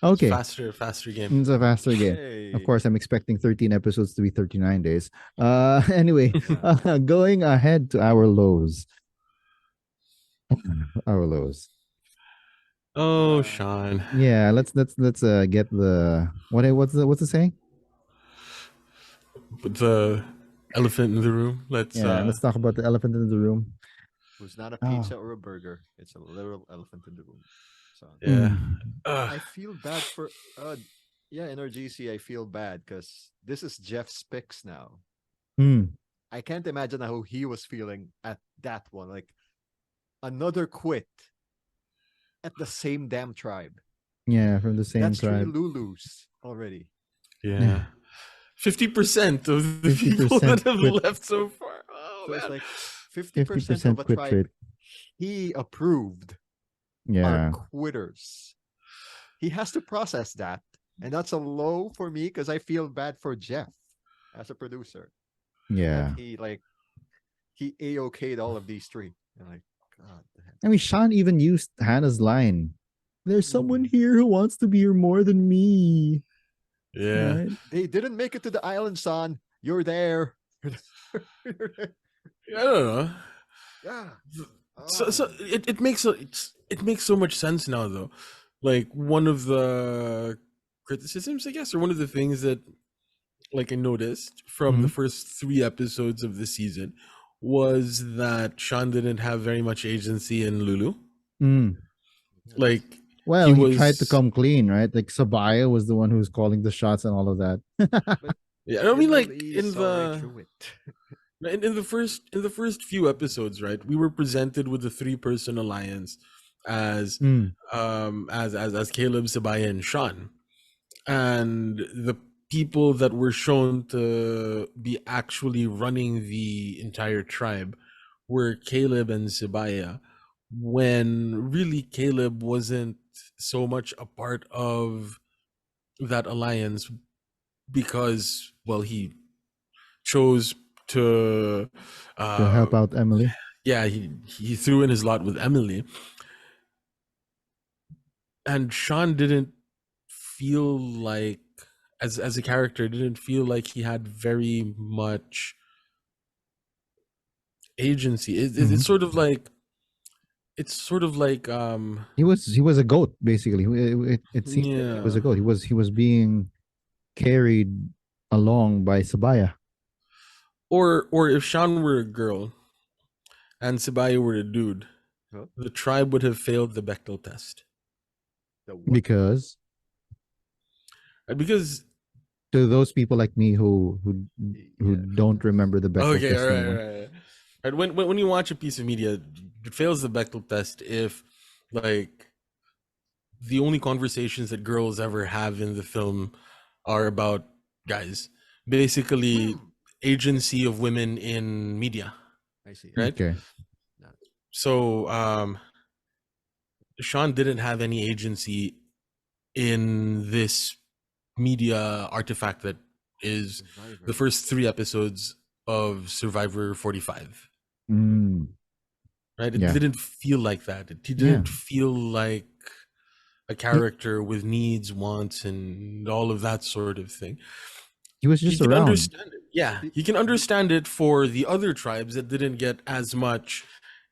It's Okay. faster game. It's a faster game. Of Hey. course, I'm expecting 13 episodes to be 39 days. Anyway, going ahead to our lows. Our lows. Oh, Sean. Yeah, let's get the what's the saying? But the elephant in the room. Let's talk about the elephant in the room. Who's not a Oh. pizza or a burger. It's a literal elephant in the room. So Yeah. I feel bad for in our GC I feel bad because this is Jeff's picks now. Mm. I can't imagine how he was feeling at that one. Like another quit at the same damn tribe. Yeah, from the same That's tribe. 3 Lulus already. Yeah. 50% of the people 50% that have quit. left so far. Oh, So man. it's like 50% of a quit tribe rate. he approved Yeah. are quitters. He has to process that. And that's a low for me because I feel bad for Jeff as a producer. Yeah. That he A-okayed all of these three. And like, God damn. I mean, Sean even used Hannah's line. There's someone here who wants to be here more than me. Yeah. Right? They didn't make it to the island, son. You're there. You're there. I don't know. Yeah. So it makes so much sense now though. Like one of the criticisms, I guess, or one of the things that like I noticed from the first 3 episodes of the season was that Sean didn't have very much agency in Lulu. Mm. Like Well, he tried to come clean, right? Like Sabaya was the one who was calling the shots and all of that. Yeah, I mean, like He in saw right the through it. in the first few episodes, right? We were presented with the 3-person alliance as as Caleb, Sabaya, and Sean, and the people that were shown to be actually running the entire tribe were Caleb and Sabaya, when really Caleb wasn't so much a part of that alliance because, well, he chose to help out Emily. yeah, he threw in his lot with Emily, and Sean didn't feel like, as a character, didn't feel like he had very much agency. Mhm. It's sort of like He was a goat basically. It seemed that he was a yeah, goat. He was being carried along by Sabaya. or if Sean were a girl and Sabaya were a dude, Huh? the tribe would have failed the Bechdel test. The what? Because Because to those people like me who Yeah. don't remember the Bechdel okay, test all right, anymore. all right. Right, when you watch a piece of media, it fails the Bechdel test if like the only conversations that girls ever have in the film are about guys. Basically, agency of women in media, I see. right? Okay. So Sean didn't have any agency in this media artifact that is Survivor. the first 3 episodes of Survivor 45. Mm, Right? It yeah. didn't feel like that. He Yeah. didn't feel like a character with needs, wants, and all of that sort of thing. He was He just can around. understand it. Yeah, he can understand it for the other tribes that didn't get as much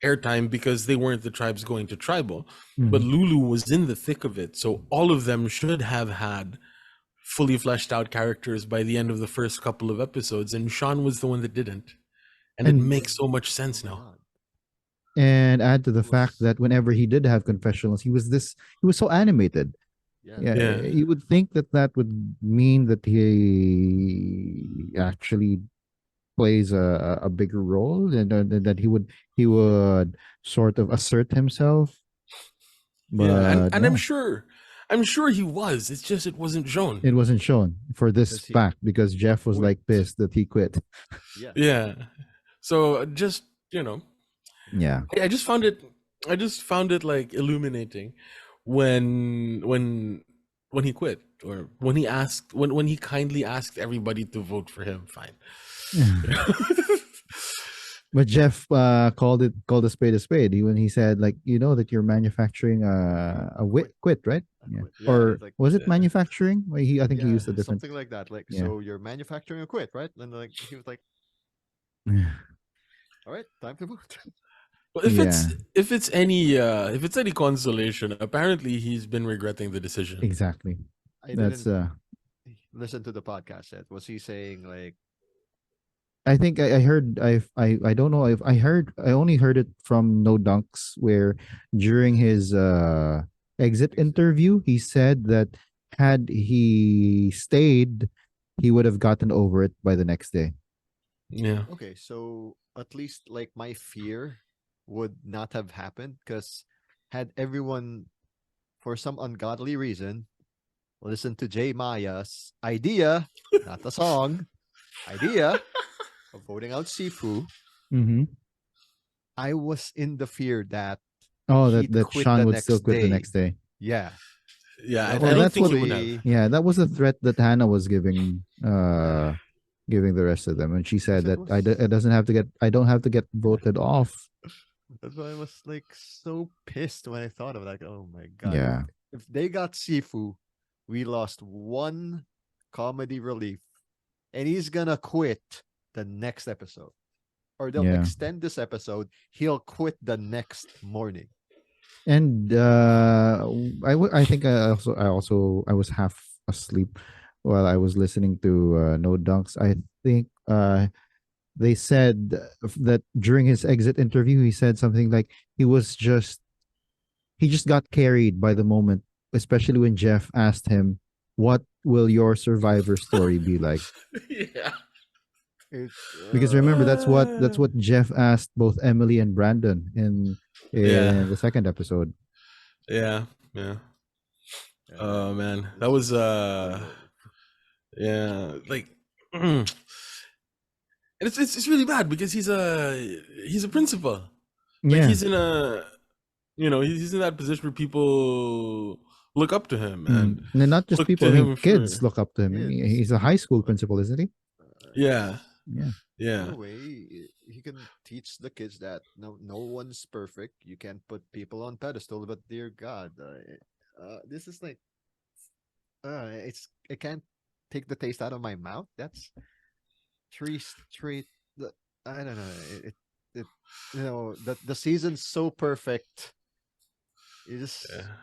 airtime because they weren't the tribes going to tribal. But Mhm. Lulu was in the thick of it, so all of them should have had fully fleshed out characters by the end of the first couple of episodes, and Sean was the one that didn't. And it And makes so much sense Oh my now. God. add to the It fact was. that whenever he did have confessionals, he was so animated. Yeah. Yeah, Yeah. you would think that that would mean that he actually plays a bigger role, and that he would sort of assert himself, Yeah, but and no, I'm sure he was. It's just it wasn't shown. it wasn't shown for this Because he fact because Jeff was quit. like pissed that he quit. Yeah. Yeah. So just, you know, Yeah, I just found it like illuminating when he quit, or when he asked, when he kindly asked everybody to vote for him. Fine. but Jeff called a spade when he said like that you're manufacturing a quit, right? I Yeah, quit. Yeah. or It's like, was it Yeah. manufacturing? Well, I think he yeah, used a different. something like that. Like, Yeah. so you're manufacturing a quit, right? And like he was like, all right, time to vote. Well, Yeah, if it's any consolation, apparently he's been regretting the decision. exactly. I That's didn't listen to the podcast yet. Was he saying like, I think I heard I don't know if I only heard it from No Dunks where during his exit interview he said that had he stayed he would have gotten over it by the next day. Yeah. okay, so at least like my fear would not have happened because had everyone, for some ungodly reason, listen to Jay Maya's idea, not the song, idea of voting out Sifu, Mm-hmm. I was in the fear that Oh, he'd that quit Sean the would still next quit the day. next day. Yeah. Yeah, Then I Well, don't that's think what. he would have. hopefully, Yeah, that was the threat that Hannah was giving. yeah. Giving the rest of them, and she said Because it that was. it doesn't have to get. I don't have to get voted off. That's why I was like so pissed when I thought of like, oh my god, Yeah. if they got Sifu, we lost one comedy relief, and he's gonna quit the next episode, or they'll Yeah. extend this episode. He'll quit the next morning. And I think I was half asleep while I was listening to No Dunks. I think they said that during his exit interview he said something like he just got carried by the moment, especially when Jeff asked him, "What will your survivor story be like?" Yeah. It, Because remember that's what Jeff asked both Emily and Brandon Yeah. in the second episode. Yeah. Yeah. Oh man, that this was is brutal. yeah, like and it's really bad because he's a principal. Like Yeah. he's in a, you know, he's in that position where people look up to him and And then not just look people. to I mean, him kids for, look up to him. I mean, Kids, he's a high school principal, isn't he? yeah. Yeah. Yeah. Anyway, he can teach the kids that no one's perfect. You can't put people on pedestal, but dear God, this is like it can't take the taste out of my mouth. That's three straight. I don't know. It the season's so perfect. Yeah.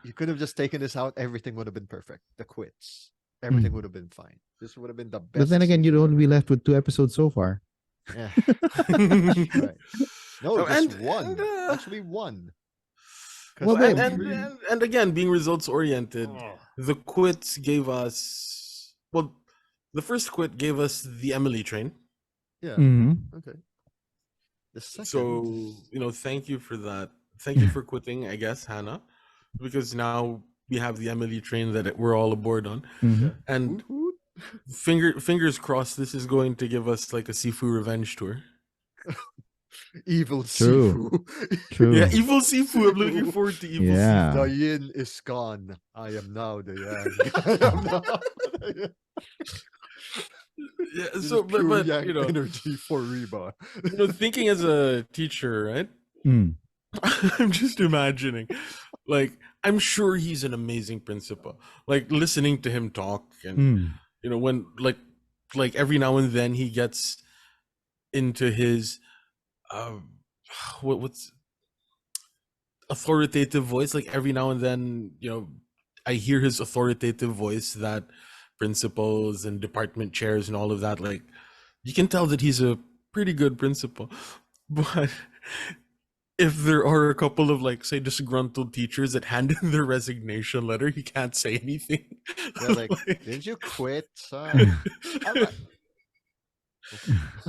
You could have just taken this out. Everything would have been perfect. The quits, everything Mm. would have been fine. This would have been the But best then again, you'd season only be ever. left with 2 episodes so far. Yeah, right. No, Oh, just and one. Actually, one. Well, Because well, the but three. and again, being results oriented, Oh, the quits gave us, well, the first quit gave us the Emily train. yeah. Mhm. Okay. The second. So, thank you for that. Thank you for quitting, I guess, Hannah, because now we have the Emily train that we're all aboard on. Mhm. Yeah. And Woot woot. fingers crossed, this is going to give us like a Sifu revenge tour. Evil True. Sifu. Yeah, True. evil Sifu. I'm looking Sifu. forward to evil Yeah. The yin is gone. I am now the yang. I am now the yang. Sifu. Yeah, This so is pure but yang energy for Reba. thinking as a teacher, right? Mm. I'm just imagining, like, I'm sure he's an amazing principal. Like listening to him talk, and Mm. when like every now and then he gets into his what's authoritative voice. Like every now and then, I hear his authoritative voice that principals and department chairs and all of that. Like you can tell that he's a pretty good principal, but if there are a couple of, like, say, disgruntled teachers that hand in their resignation letter, he can't say anything. They're like, didn't you quit, son? I'm like,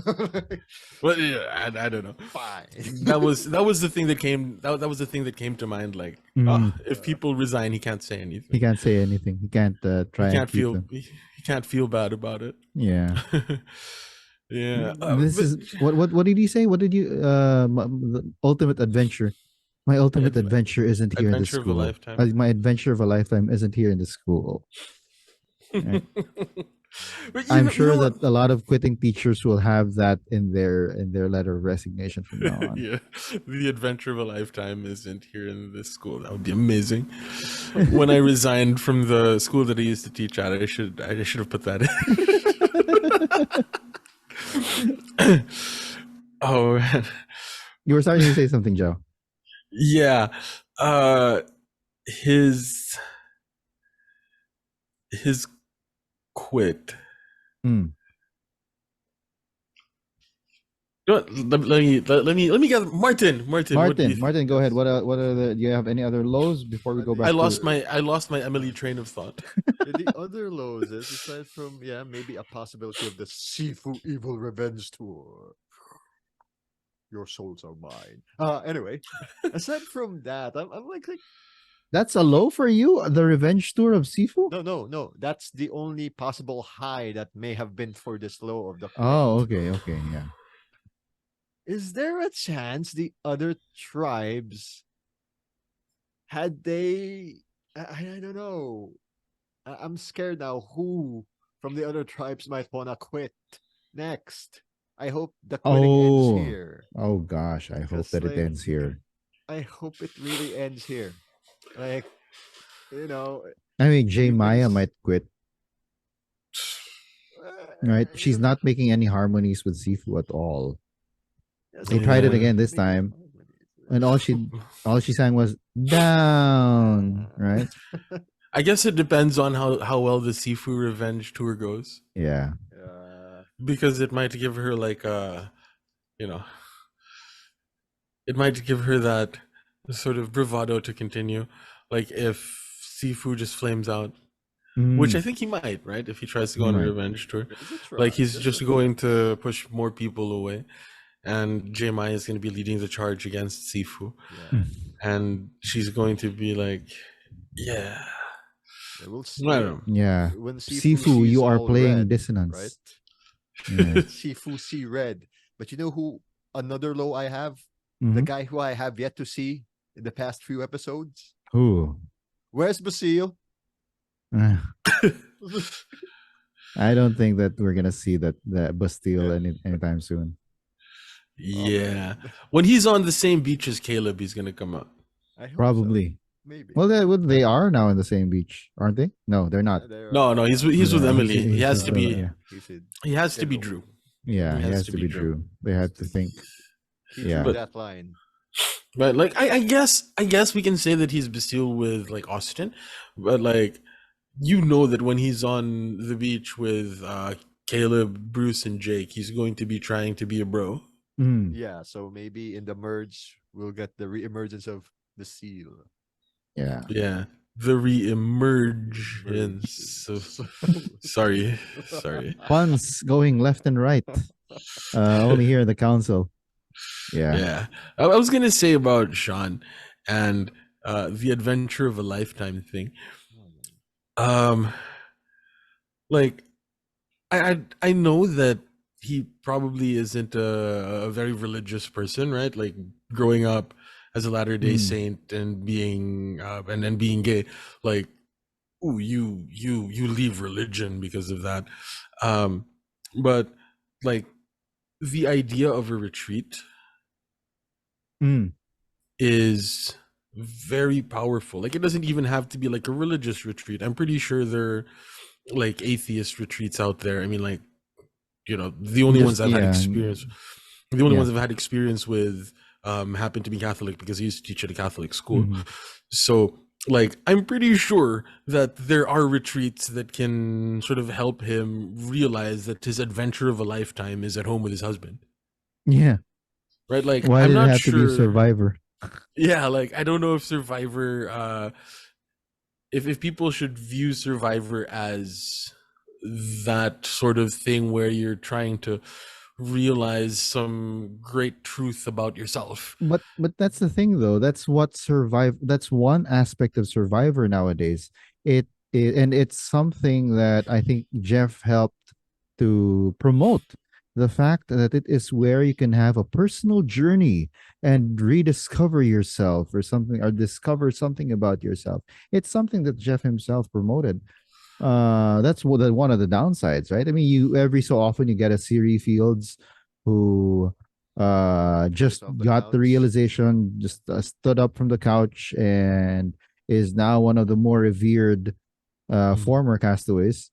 okay. Well, yeah, I don't know. Fine. That was the thing that came. That was the thing that came to mind. Like, Mm. if people resign, he can't say He anything. can't say anything. He can't try He and can't keep feel. them. He can't feel bad about it. Yeah. Yeah. This But is what did he say? What did you the ultimate adventure? My ultimate Adv- adventure isn't here in the adventure of a school. lifetime. My adventure of a lifetime isn't here in the school. Right. But I'm you sure know what? that a lot of quitting teachers will have that in their letter of resignation from now on. Yeah, the adventure of a lifetime isn't here in this school. That would be amazing. When I resigned from the school that I used to teach at, I should have put that in. Oh man. You were starting to say something, Joe. Yeah. His quit. Mm. Let me get Martin. What do you think? Martin, go ahead. What are the? Do you have any other lows before we go back? I to lost my Emily train of thought. The other lows is, aside from, maybe a possibility of the Sifu Evil Revenge Tour. Your souls are mine. Anyway, aside from that, I'm like, That's a low for you. The revenge tour of Sifu. no. That's the only possible high that may have been for this low of the quit. Oh, okay, yeah. Is there a chance the other tribes had they? I don't know. I'm scared now. Who from the other tribes might wanna quit next? I hope the quitting ends here. Oh gosh, I hope Because, that it like, ends here. I hope it really ends here. Like, you know, I mean, J we've been Maya s- might quit, right? you She's know, not making any harmonies with Sifu at all. yes, They of tried it course, again not this making time, harmonies. and all she sang was down, right? I guess it depends on how well the Sifu Revenge tour goes, Yeah. because it might give her like you know, it might give her that sort of bravado to continue. Like if Sifu just flames out, which I think he might, right? If he tries to go He on a might. revenge tour, There's a try. like he's There's just a going to push more people away, and J-Mai is going to be leading the charge against Sifu, Yeah. and she's going to be like, yeah. Yeah, we'll see. I don't know. Yeah. When Sifu, sees you are all playing red, dissonance. right? Yeah. Sifu see red. But you know who another low I have? The Mhm. guy who I have yet to see in the past few episodes. Who? Where's Bastille? I don't think that we're gonna see that Bastille anytime soon. Yeah. man. When he's on the same beach as Caleb, he's gonna come out. I hope so. Probably. Maybe. Well, they are now in the same beach, aren't they? No, they're not. Yeah, they No, are no, now. he's with Yeah, Emily. He he's has with to them. be. Yeah, He's with He has to be Caleb. Drew. yeah, He he has has to to be be Drew. Drew. They had to think. He Yeah. drew But that line. but like I guess we can say that he's Bastille with like Austin, but like you know that when he's on the beach with Caleb, Bruce, and Jake, he's going to be trying to be a bro. Mm, Yeah, so maybe in the merge we'll get the re-emergence of the seal. yeah. Yeah, the re-emergence. So, Emergence. sorry, sorry. Puns going left and right. Only here in the council. Yeah. Yeah, I was gonna say about Sean and the adventure of a lifetime thing. Um, like I know that he probably isn't a very religious person, right? Like growing up as a Latter Day Mm, Saint and being and then being gay, like ooh, you leave religion because of that. Um, but like the idea of a retreat mm, is very powerful. Like it doesn't even have to be like a religious retreat. I'm pretty sure there are like atheist retreats out there. I mean, like the only ones just I've had yeah. experience the only Yeah. ones I've had experience with happen to be Catholic because I used to teach at a Catholic school. Hmm. So like I'm pretty sure that there are retreats that can sort of help him realize that his adventure of a lifetime is at home with his husband. Yeah. Right? Like Why I'm did it not have to be a sure. Survivor? Yeah, like I don't know if Survivor if people should view Survivor as that sort of thing where you're trying to realize some great truth about yourself. But that's the thing though. That's what survive. That's one aspect of Survivor nowadays. And it's something that I think Jeff helped to promote the fact that it is where you can have a personal journey and rediscover yourself or something or discover something about yourself. It's something that Jeff himself promoted. That's one of the downsides, right? I mean, you every so often you get a Siri Fields who Rise just of the got the couch. realization, just stood up from the couch and is now one of the more revered Mhm. former castaways,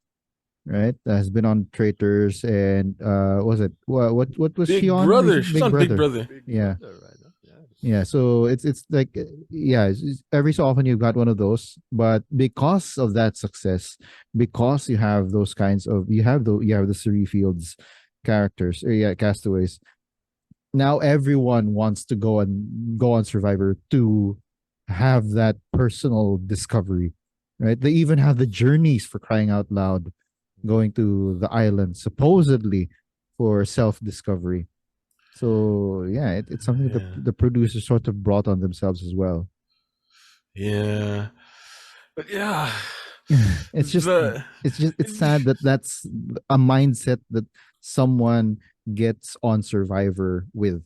right? Has been on Traitors and was it what was she Big on Brother. recently? She's Big on Big Brother. Brother. Big Yeah. brother, right? Yeah. Yeah, so it's like yeah, every so often you've got one of those, but because of that success, because you have those kinds of you have the Suri Fields characters, yeah, castaways. Now everyone wants to go on Survivor to have that personal discovery, right? They even have the journeys for crying out loud, going to the island supposedly for self discovery. So yeah, it's something that Yeah. the producers sort of brought on themselves as well. Yeah. But yeah. it's just The it's sad that that's a mindset that someone gets on Survivor with.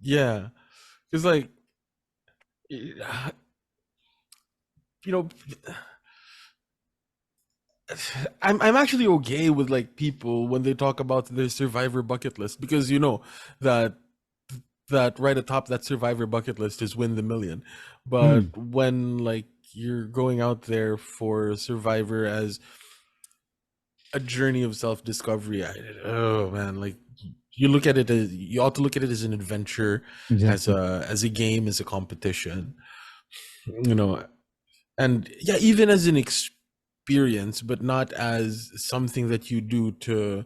yeah. Because like you know I'm actually okay with like people when they talk about their survivor bucket list because you know that right atop that survivor bucket list is win the million. Mm, But when like you're going out there for survivor as a journey of self-discovery, oh man, like you look at it as you ought to look at it as an adventure, exactly. as a game, as a competition, you know, and yeah, even as an experience, but not as something that you do to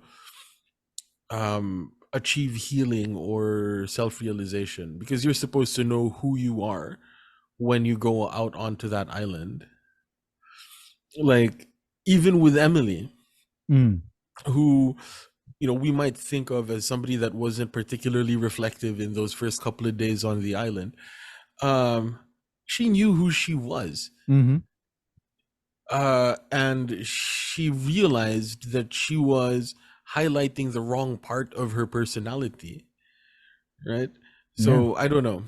achieve healing or self-realization because you're supposed to know who you are when you go out onto that island. Like even with Emily, Mm, who we might think of as somebody that wasn't particularly reflective in those first couple of days on the island. um she knew who she was, mm-hmm. and she realized that she was highlighting the wrong part of her personality, right? Yeah. So I don't know,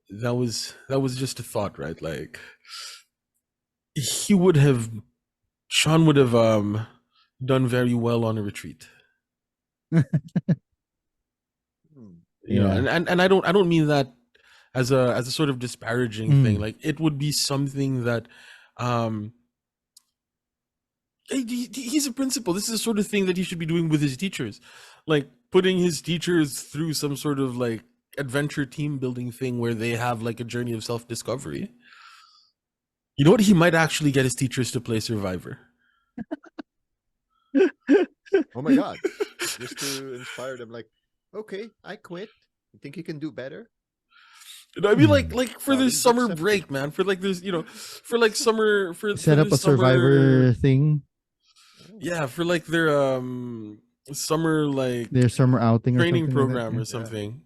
that was just a thought, right? Like he would have Sean would have done very well on a retreat. You know, Yeah. and I don't mean that as a sort of disparaging thing. Mm. Like, it would be something that um he's a principal. This is the sort of thing that he should be doing with his teachers, like putting his teachers through some sort of like adventure team building thing where they have like a journey of self-discovery. You know what? He might actually get his teachers to play Survivor. Oh my god. Just to inspire them, like, okay, I quit. You think you can do better? You know, I mean, like for Well, their then summer accept break, it. man. For like there's, you know, for like summer for Set up their a Survivor thing, yeah, for like their summer like their summer outing or training something like program or that. something.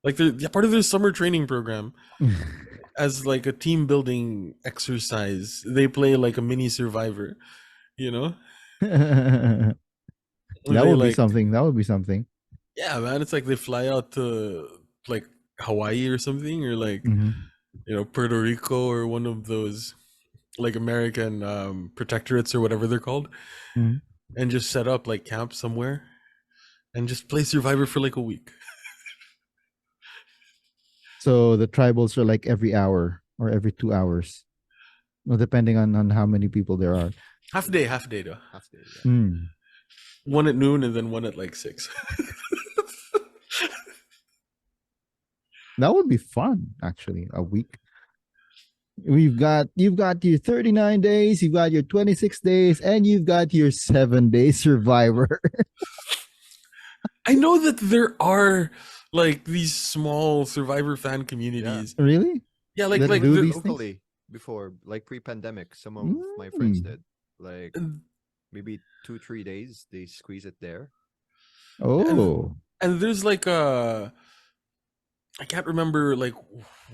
Like they're part of their summer training program. Yeah. As like a team building exercise, they play like a mini Survivor, you know. That They would be like, something. That would be something. yeah, man, it's like they fly out to like Hawaii or something, or like, Mhm. you know, Puerto Rico, or one of those like American protectorates or whatever they're called, Mhm. and just set up like camp somewhere and just play Survivor for like a week. So the tribals are like every hour or every 2 hours, well, depending on how many people there are. Half day though. Half day, yeah. Mm. One at noon and then one at like 6. That would be fun, actually. A week. You've got your 39 days, you've got your 26 days, and you've got your 7-day survivor. I know that there are like these small Survivor fan communities. Really? Yeah, like That like do the, these things? Locally, before, like pre-pandemic, some of my friends Mm. did. Like maybe 2-3 days, they squeeze it there. Oh. and there's like I can't remember like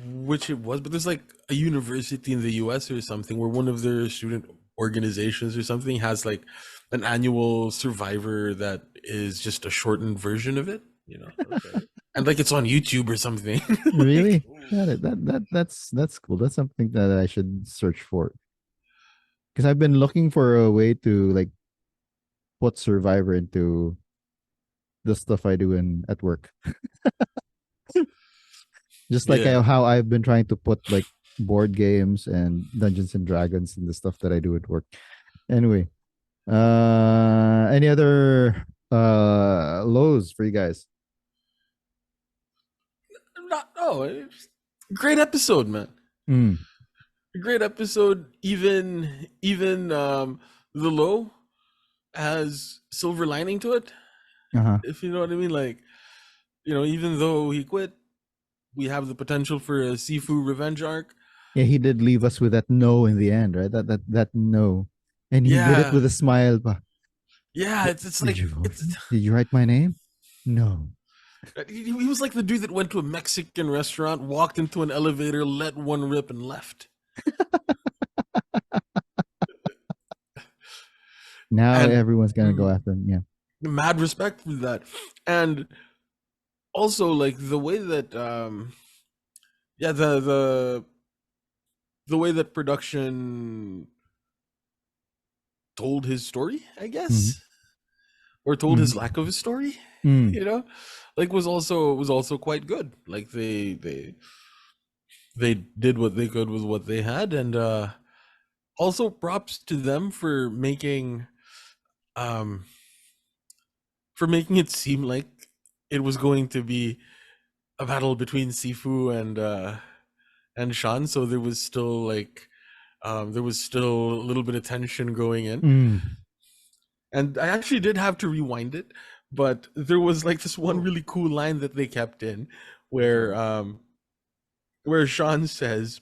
which it was, but there's like a university in the US or something where one of their student organizations or something has like an annual Survivor that is just a shortened version of it, you know. Okay. And like it's on YouTube or something. Like, Really? Got it. That's cool. That's something that I should search for. Because I've been looking for a way to like put Survivor into the stuff I do at work. Just like yeah. how I've been trying to put like board games and Dungeons and Dragons and the stuff that I do at work. Anyway, any other lows for you guys? Not, no, it's great episode, man. Mm. Great episode. Even the low has silver lining to it, Uh-huh. if you know what I mean. Like, you know, even though he quit, we have the potential for a Sifu revenge arc. Yeah, he did leave us with that no in the end, right? That no. And he did it Yeah, with a smile. yeah. It's Did like you vote for me? Did you write my name? No. he was like the dude that went to a Mexican restaurant, walked into an elevator, let one rip, and left. Now And everyone's gonna go after him. Yeah. mad respect for that. And also like the way that yeah, the way that production told his story, I guess, or told his lack of a story, Mm. you know, like was also quite good. Like they did what they could with what they had, and also props to them um for making it seem like it was going to be a battle between Sifu and Sean, so there was still like there was still a little bit of tension going in. Mm. And I actually did have to rewind it, but there was like this one really cool line that they kept in where Sean says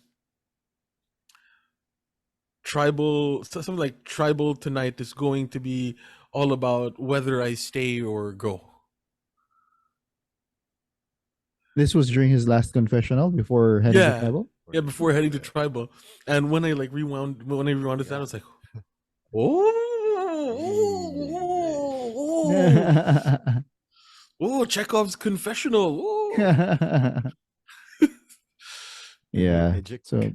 something like tribal tonight is going to be all about whether I stay or go. This was during his last confessional before heading to Yeah. tribal. Yeah, before heading to tribal. And when I rewound it down, I was like, oh, Chekhov's confessional. Oh. Yeah. Magic. So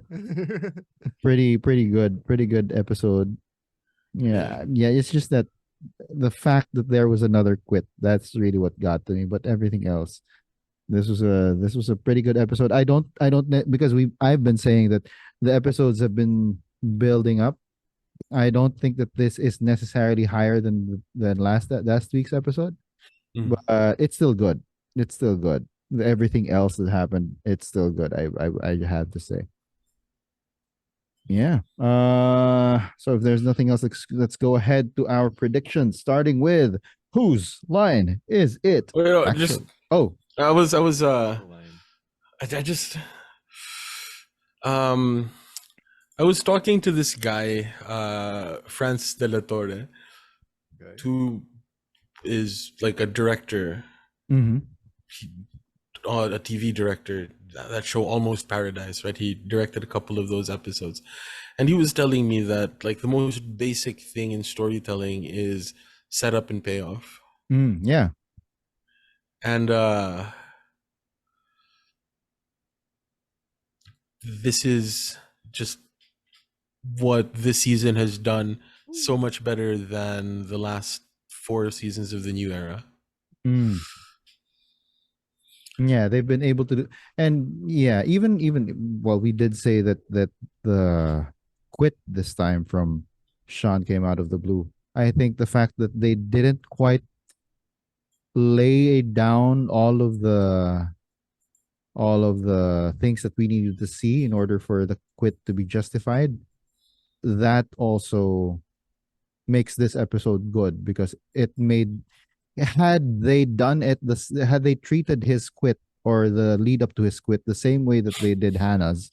pretty good episode. Yeah, yeah. It's just that the fact that there was another quit, that's really what got to me. But everything else, this was a pretty good episode. Because I've been saying that the episodes have been building up. I don't think that this is necessarily higher than last week's episode, Mm. but it's still good. It's still good. Everything else that happened, it's still good. I have to say. Yeah. So if there's nothing else, let's go ahead to our predictions, starting with whose line is it? Well, just Actually, oh, I just um I was talking to this guy, France de la Torre, Okay. who is like a director, mm-hmm, a TV director. That show Almost Paradise, right? He directed a couple of those episodes, and he was telling me that like the most basic thing in storytelling is setup and payoff, yeah, and this is just what this season has done so much better than the last 4 seasons of the new era. mm, yeah. They've been able to do, and yeah, even well, we did say that the quit this time from Sean came out of the blue. I think the fact that they didn't quite lay down all of the things that we needed to see in order for the quit to be justified, that also makes this episode good because it made had they treated his quit or the lead up to his quit the same way that they did Hannah's,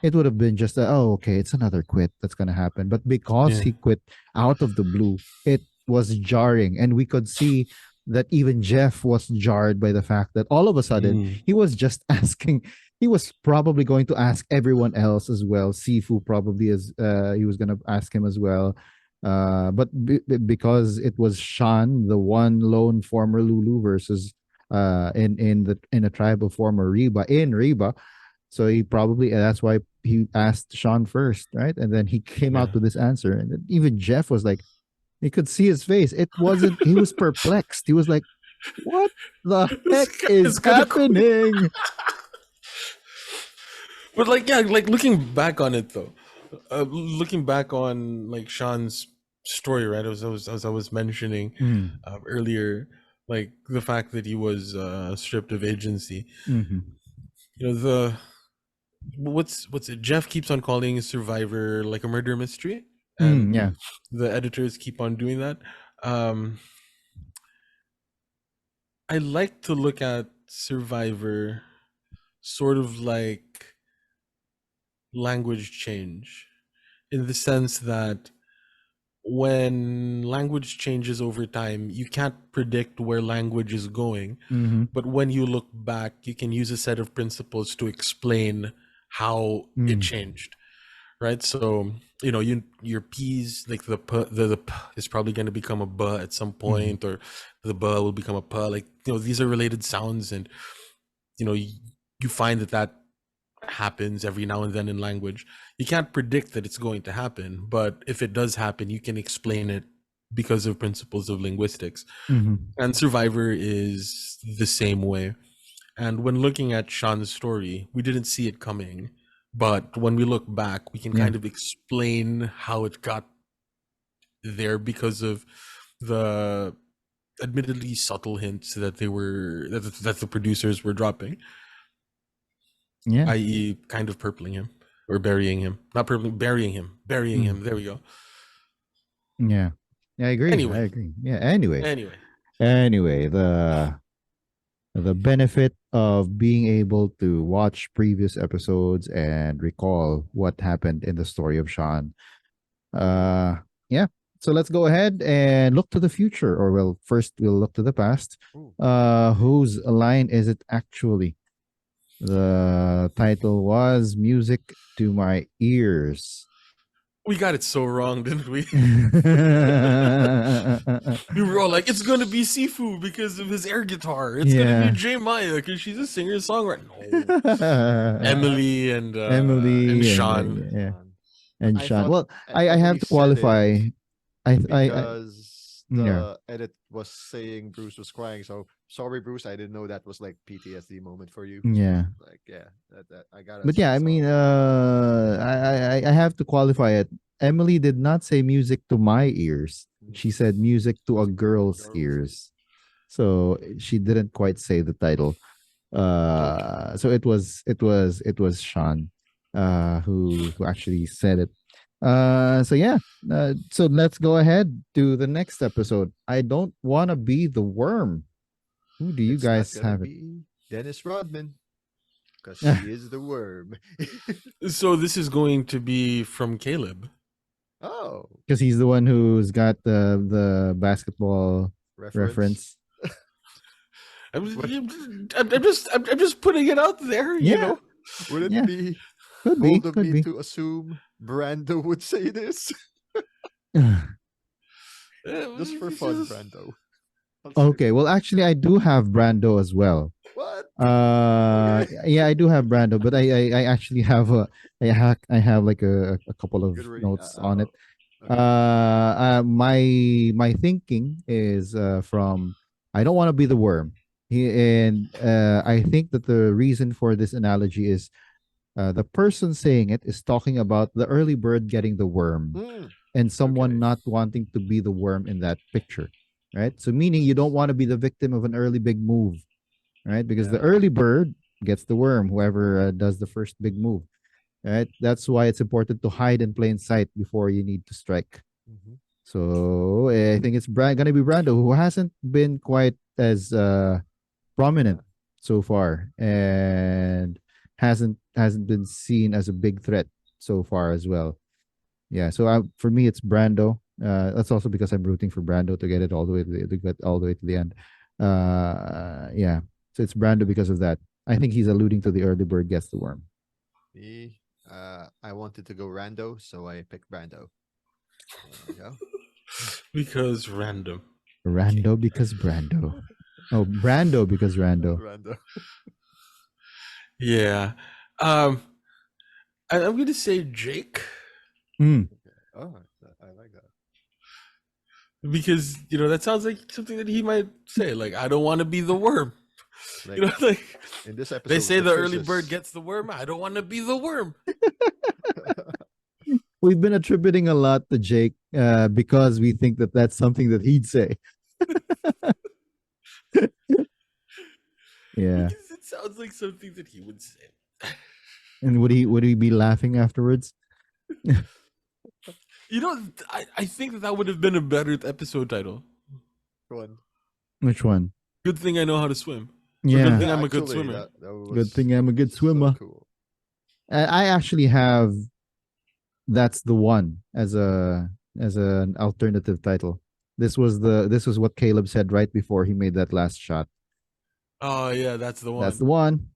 it would have been just oh, okay, it's another quit that's going to happen. But because Yeah. he quit out of the blue, it was jarring. And we could see that even Jeff was jarred by the fact that all of a sudden Mm. he was just asking, he was probably going to ask everyone else as well. Sifu probably he was going to ask him as well. But because it was Sean, the one lone former Lulu versus in a tribal former Reba in Reba, so he probably that's why he asked Sean first, right? And then he came Yeah. out with this answer. And then even Jeff was like, he could see his face. It wasn't, he was perplexed. He was like, what the This heck guy is is gonna quit. happening? But like, yeah, like looking back on it though, looking back on like Sean's story, right? As I was mentioning Mm, earlier, like the fact that he was stripped of agency. mm-hmm, You know, what's it? Jeff keeps on calling Survivor like a murder mystery, and yeah. the editors keep on doing that. Um, I like to look at Survivor sort of like language change, in the sense that when language changes over time, you can't predict where language is going. Mm-hmm, But when you look back, you can use a set of principles to explain how it mm, changed, right? So your p's, like the p is probably going to become a b at some mm-hmm, point, or the b will become a p. Like these are related sounds, and you find that happens every now and then in language. You can't predict that it's going to happen, but if it does happen, you can explain it because of principles of linguistics. mm-hmm, And Survivor is the same way. And when looking at Sean's story, we didn't see it coming. But when we look back, we can yeah. kind of explain how it got there because of the admittedly subtle hints that that the producers were dropping, Yeah. i.e., kind of purpling him or burying him. Not purpling, burying Mm, him. There we go. yeah. I agree. I Anyway, agree. Yeah. Anyway. anyway, Anyway, the benefit of being able to watch previous episodes and recall what happened in the story of Sean. Uh yeah. So let's go ahead and look to the future, or well, first we'll look to the past. Ooh, Whose line is it actually? The title was Music to My Ears. we got it so wrong, didn't we? Yeah. We were all like, it's gonna be Sifu because of his air guitar. It's gonna be J Maya because she's a singer songwriter. No, Emily and Emily and Sean. yeah, Sean. But and I Sean. thought Well, I Emily have to said it. qualify. I because yeah. the edit was saying Bruce was crying. So sorry, Bruce. I didn't know that was like PTSD moment for you. Yeah. Like, yeah, that I gotta But say yeah, I mean, sorry. I have to qualify it. Emily did not say music to my ears. Mm. She said music to a Music to girl's girls. ears. So she didn't quite say the title. Okay. So it was Sean, who actually said it. So yeah. So let's go ahead to the next episode. I don't want to be the worm. Who do you It's not guys gonna have it? be Dennis Rodman because he is the worm. So this is going to be from Caleb. Oh, Because he's the one who's got the basketball reference. reference. I'm, What I'm just putting it out there, you Yeah, know. would it yeah, be could be, bold of could me be. to assume Brando would say this? Just for fun, Brando. I'll say Okay, that. well, actually, I do have Brando as well. What? Okay. Yeah, I do have Brando, but I actually have I have like a couple of Good read. notes on it. Okay. My thinking is from I don't want to be the worm. And I think that the reason for this analogy is the person saying it is talking about the early bird getting the worm Mm, and someone okay. not wanting to be the worm in that picture, right? So meaning you don't want to be the victim of an early big move, right? Because the Yeah. early bird gets the worm, whoever does the first big move, right? That's why it's important to hide in plain sight before you need to strike. Hmm. So I think it's gonna be Brando, who hasn't been quite as Yeah. prominent so far, and hasn't been seen as a big threat so far as well. Yeah, so for me, it's Brando. That's also because I'm rooting for Brando to get it all the way to get all the way to the end. Yeah, so it's Brando because of that. I think he's alluding to the early bird gets the worm. Me, I wanted to go rando, so I picked Brando. There you go. Because random. Okay. Rando because Brando. Oh, Brando because Rando. Rando. Yeah. I'm going to say Jake Mm. Okay. Oh, I like that. because that sounds like something that he might say. Like, I don't want to be the worm. Like Like in this they episode with say the the early bird fizzes. gets the worm. I don't want to be the worm. We've been attributing a lot to Jake because we think that that's something that he'd say. Yeah, Because it sounds like something that he would say. and would he be laughing afterwards? I think that would have been a better episode title. One. Which one? Good thing I know how to swim. Or good Yeah, thing Yeah, I'm a good actually, swimmer. that good was thing I'm a good so swimmer. cool. I actually have that's the one as an alternative title. This was what Caleb said right before he made that last shot. Oh yeah, that's the That's the one. one.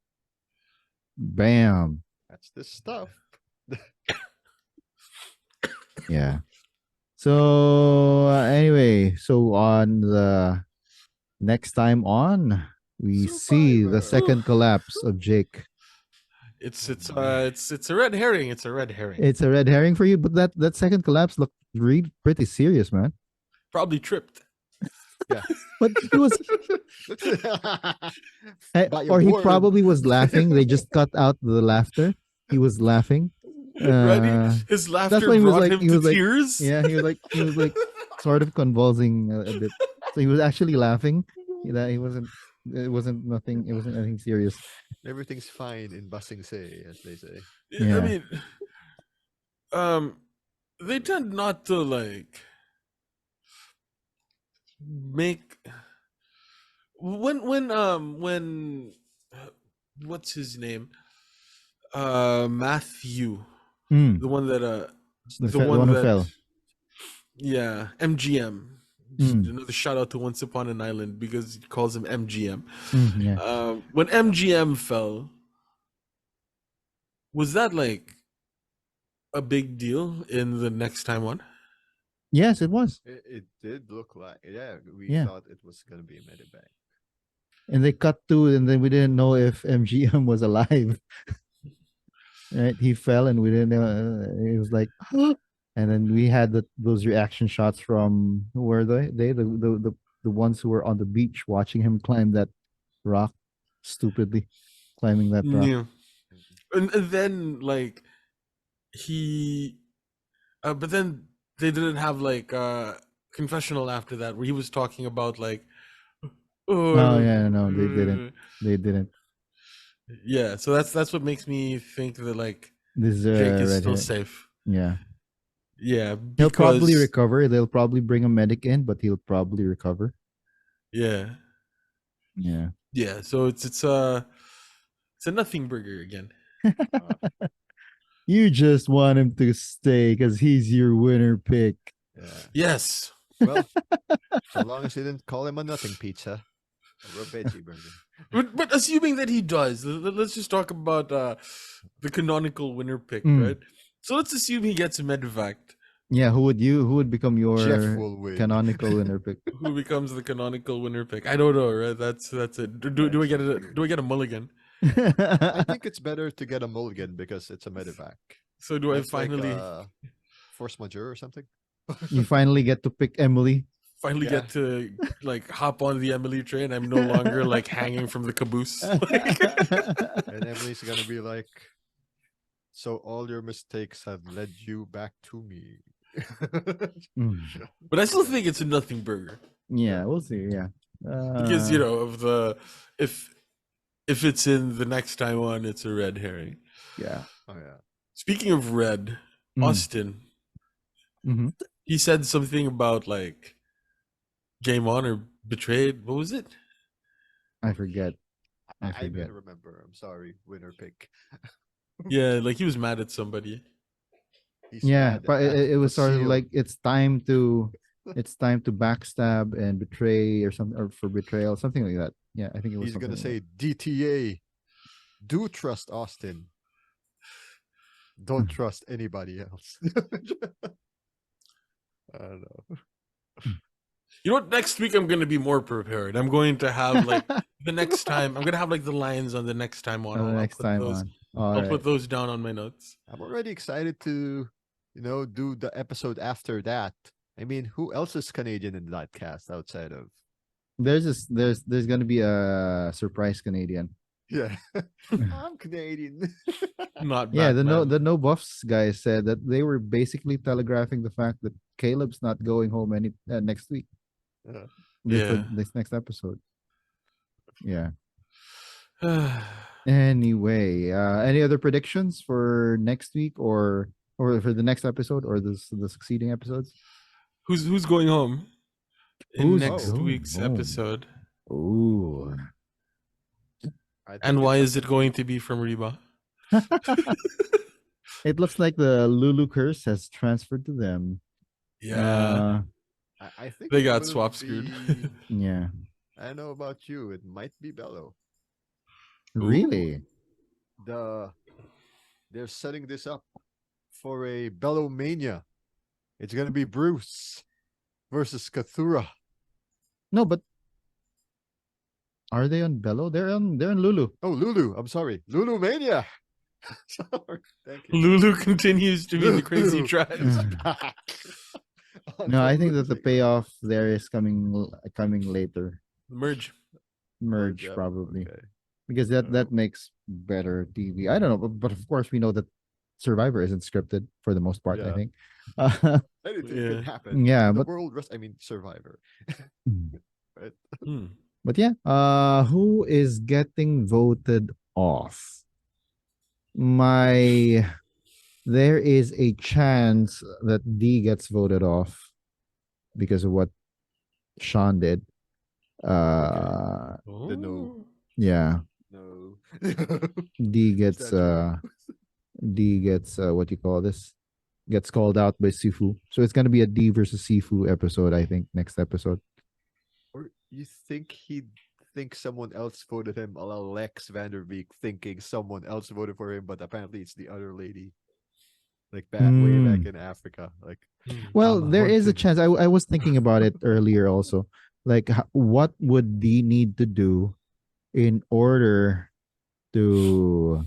Bam. That's the stuff. Yeah. So anyway, so on the next time on, we see the Survivor. second collapse of Jake. It's Oh, it's man. uh it's a red herring. It's a red herring. It's a red herring for you, but that second collapse looked really pretty serious, man. Probably tripped. Yeah. But he was By a or he worm. probably was laughing. They just cut out the laughter. He was laughing. Right? His That's laughter why brought him he to was like, tears. yeah, he was like sort of convulsing a bit. So he was actually laughing. That he wasn't. It wasn't nothing. It wasn't anything serious. Everything's fine in Basing Say, as they say. I Yeah. mean, um, they tend not to like make when what's his name? Matthew, Mm. the one that the The one one who that fell. yeah, MGM. Just Mm. another shout out to Once Upon an Island because he calls him MGM. Mm, yeah. When MGM fell, was that like a big deal in the next time one? Yes, it was. It did look like, yeah, we Yeah. thought it was going to be a medivac. And they cut to, and then we didn't know if MGM was alive. Right? He fell, and we didn't know. It was like, And then we had those reaction shots from who were they the ones who were on the beach watching him climb that rock, stupidly climbing that rock. Yeah. And then like he but then they didn't have like confessional after that where he was talking about like Oh oh yeah, no, they didn't. yeah, so that's what makes me think that like This is Jake a is red still hair. safe. Yeah, Yeah, he'll probably because recover. They'll probably bring a medic in, but he'll probably recover. yeah. Yeah. Yeah, so it's a nothing burger again. Uh, You just want him to stay because he's your winner pick. yeah. Yes. Well, so long as you didn't call him a nothing pizza or a veggie burger. But assuming that he does, let's just talk about the canonical winner pick, Mm. right? So let's assume he gets medevac. Yeah, who would become Jeff your will win. canonical winner pick? Who becomes the canonical winner pick? I don't know, right? That's it. Do I get a mulligan? I think it's better to get a mulligan because it's a medevac. So do That's I finally like force majeure or something? You finally get to pick Emily. finally Yeah. get to like hop on the Emily train? I'm no longer like hanging from the caboose. And Emily's gonna be like, so all your mistakes have led you back to me. Mm. But I still think it's a nothing burger Yeah, we'll see. Yeah, because of the if it's in the next time on, it's a red herring. yeah. Oh yeah. Speaking of red, Mm. Austin, Mhm. he said something about like game on or betrayed. What was it? I forget. I I forget. don't remember. I'm sorry. Winner pick. Yeah, like he was mad at somebody. He's Yeah, mad but at it was sort of Bastille. like it's time to backstab and betray or something, or for betrayal, something like that. Yeah, I think it was He's something gonna like say DTA. Do trust Austin. Don't trust anybody else. I don't know. You know what? Next week I'm gonna be more prepared. I'm going to have like that. the next time. I'm gonna have like the lines on the next time on. The I'll next put time those. on. All I'll right. put those down on my notes. I'm already excited to, do the episode after that. I mean, who else is Canadian in that cast outside of? There's gonna be a surprise Canadian. Yeah, I'm Canadian. Not Yeah, Batman. the no buffs guys said that they were basically telegraphing the fact that Caleb's not going home next week. Yeah. Yeah. This next episode. Yeah. Anyway, any other predictions for next week or for the next episode or the succeeding episodes? Who's going home in Who's next going week's home? episode? Ooh. I think And why it's is it going to be from Reba? It looks like the Lulu curse has transferred to them. Yeah. I think They it got will swap screwed. be- Yeah. I don't know about you. It might be Bello. Really? They're setting this up for a Bello mania. It's gonna be Bruce versus Katurah. No, but are they on Bello? They're on Lulu. Oh, Lulu. I'm sorry, Lulu mania. Sorry. Thank you. Lulu continues to be the crazy Lulu tribe. is back. No, I think that the Losing. payoff there is coming later. Merge. Merge Yeah, probably. okay. Because that makes better TV. I don't know, but of course we know that Survivor isn't scripted for the most part. I Yeah. think. Anything Yeah. can happen. Yeah, the but world rest. I mean, Survivor. Right? Hmm. but yeah, who is getting voted off? There is a chance that D gets voted off because of what Sean did. The no. Oh. Yeah, No. D Is gets that true? D gets what you call this, gets called out by Sifu. So it's gonna be a D versus Sifu episode, I think, next episode. Or you think he'd think someone else voted him, a la Lex Vanderbeek thinking someone else voted for him, but apparently it's the other lady. Like way back in Africa. Like, Well, I'm there is a hunted. chance. I was thinking about it earlier also. Like, what would D need to do in order to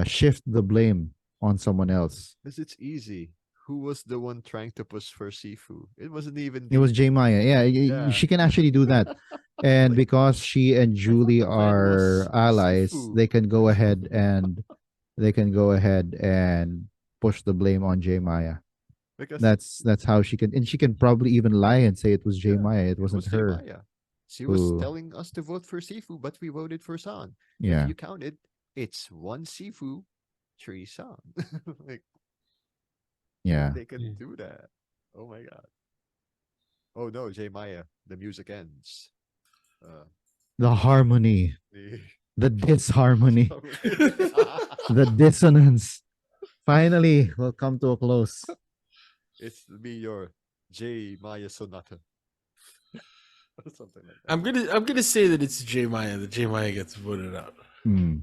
shift the blame on someone else? Because it's easy. who was the one trying to push for Sifu? It wasn't even It was the J Maya. Yeah, yeah. she can actually do that. And Like because she and I thought Julie the plan are was allies, Sifu. they can go ahead and push the blame on J Maya. Because That's how she can, and she can probably even lie and say it was J yeah, Maya. It it wasn't was her Maya. She was who. telling us to vote for Sifu, but we voted for San. If Yeah, you count it, it's one Sifu, three San. Like yeah. they can do that. Oh my god. Oh no, J Maya. The music ends. Uh, The harmony, the the disharmony, harmony. the dissonance finally will come to a close. It's be your J Maya Sonata or something like that. I'm gonna say that it's J Maya. That J Maya gets voted out Hmm.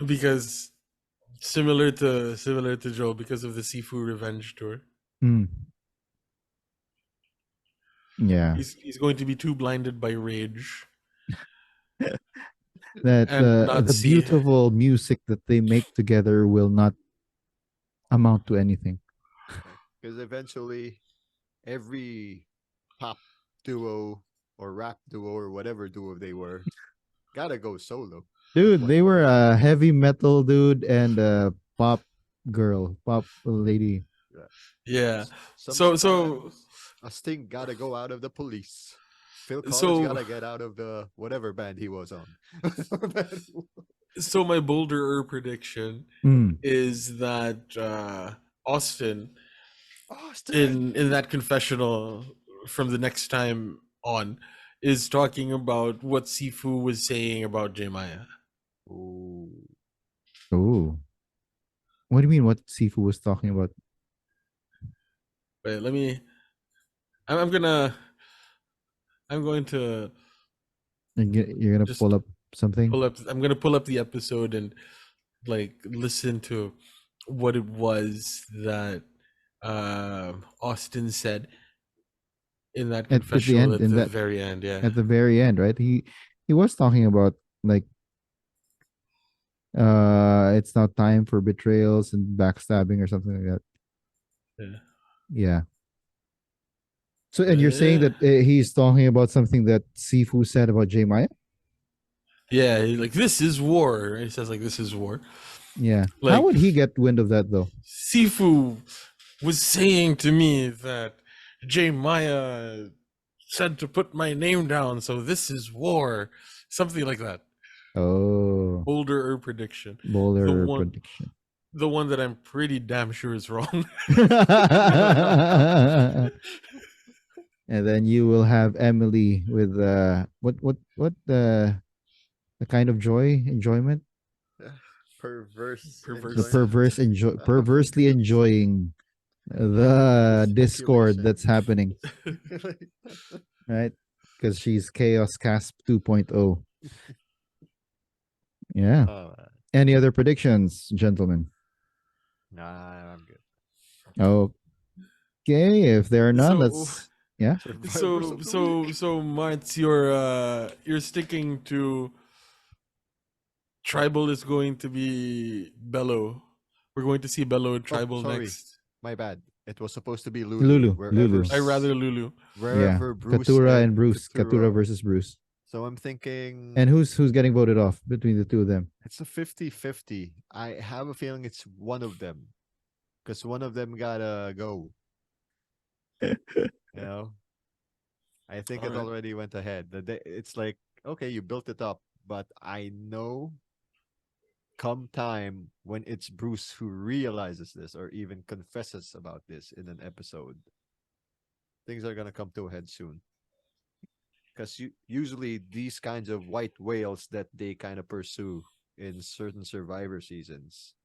because similar to Joel, because of the Sifu Revenge tour. Hmm. Yeah. He's going to be too blinded by rage That and not the see. beautiful music that they make together will not amount to anything. Because eventually, every pop duo or rap duo or whatever duo they were gotta go solo at Dude, one they were point. a heavy metal dude and a pop girl, pop lady. Yeah. Yeah. So Sometimes a Sting gotta go out of the Police. Phil Collins so gotta get out of the whatever band he was on. so my bolder prediction Mm. is that Austin Austin. in that confessional from the next time on is talking about what Sifu was saying about J Maya. Ooh. Oh. What do you mean what Sifu was talking about? Wait, let me. I'm gonna. I'm going to You're gonna just pull up something? pull up. I'm gonna pull up the episode and like listen to what it was that Austin said in that At the confessional end, at in the that very end. Yeah, at the very end, right? He was talking about like it's not time for betrayals and backstabbing or something like that. yeah. Yeah. So and you're saying Eh, that he's talking about something that Sifu said about J Maya? yeah. Like this is war. He says like this is war. Yeah. How Like would he get wind of that though? Sifu was saying to me that J Maya said to put my name down, so this is war. Something like that. Oh, Bolder prediction. The bowler one prediction. the one that I'm pretty damn sure is wrong. And then you will have Emily with what the kind of enjoyment, Perverse the Perverse. enjoyment. Oh my perversely god. enjoying the discord Speculation. that's happening, right? Because she's Chaos Casp 2.0. Yeah. Oh, Any other predictions, gentlemen? nah, I'm good. Okay, if there are none, so let's yeah. Survivors of the week. Martz, you're sticking to tribal is going to be Bello. We're going to see Bello in Oh, tribal sorry. next. My bad. It was supposed to be Lulu. Lulu, Lulu. I rather Lulu. Yeah. Wherever Bruce Katurah and and Bruce. Katurah Katura. versus Bruce. So I'm thinking And who's getting voted off between the two of them? it's a 50-50. I have a feeling it's one of them. Because one of them gotta go. You know? I think All it right. already went ahead. It's like, okay, you built it up, but I know come time when it's Bruce who realizes this or even confesses about this in an episode, things are gonna come to a head soon. Because usually these kinds of white whales that they kind of pursue in certain Survivor seasons,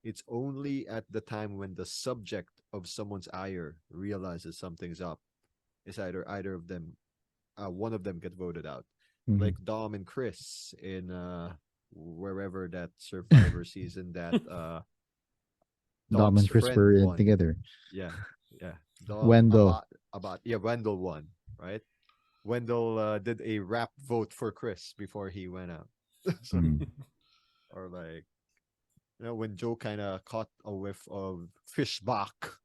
it's only at the time when the subject of someone's ire realizes something's up. Is either of them, one of them get voted out, Mhm. like Dom and Chris in wherever that Survivor season that Dom Dom's and Chris friend were in won. together. Yeah, yeah. Dom Wendell. about yeah, Wendell won, right? Wendell did a rap vote for Chris before he went out. So Mm. or like when Joe kind of caught a whiff of Fishbach,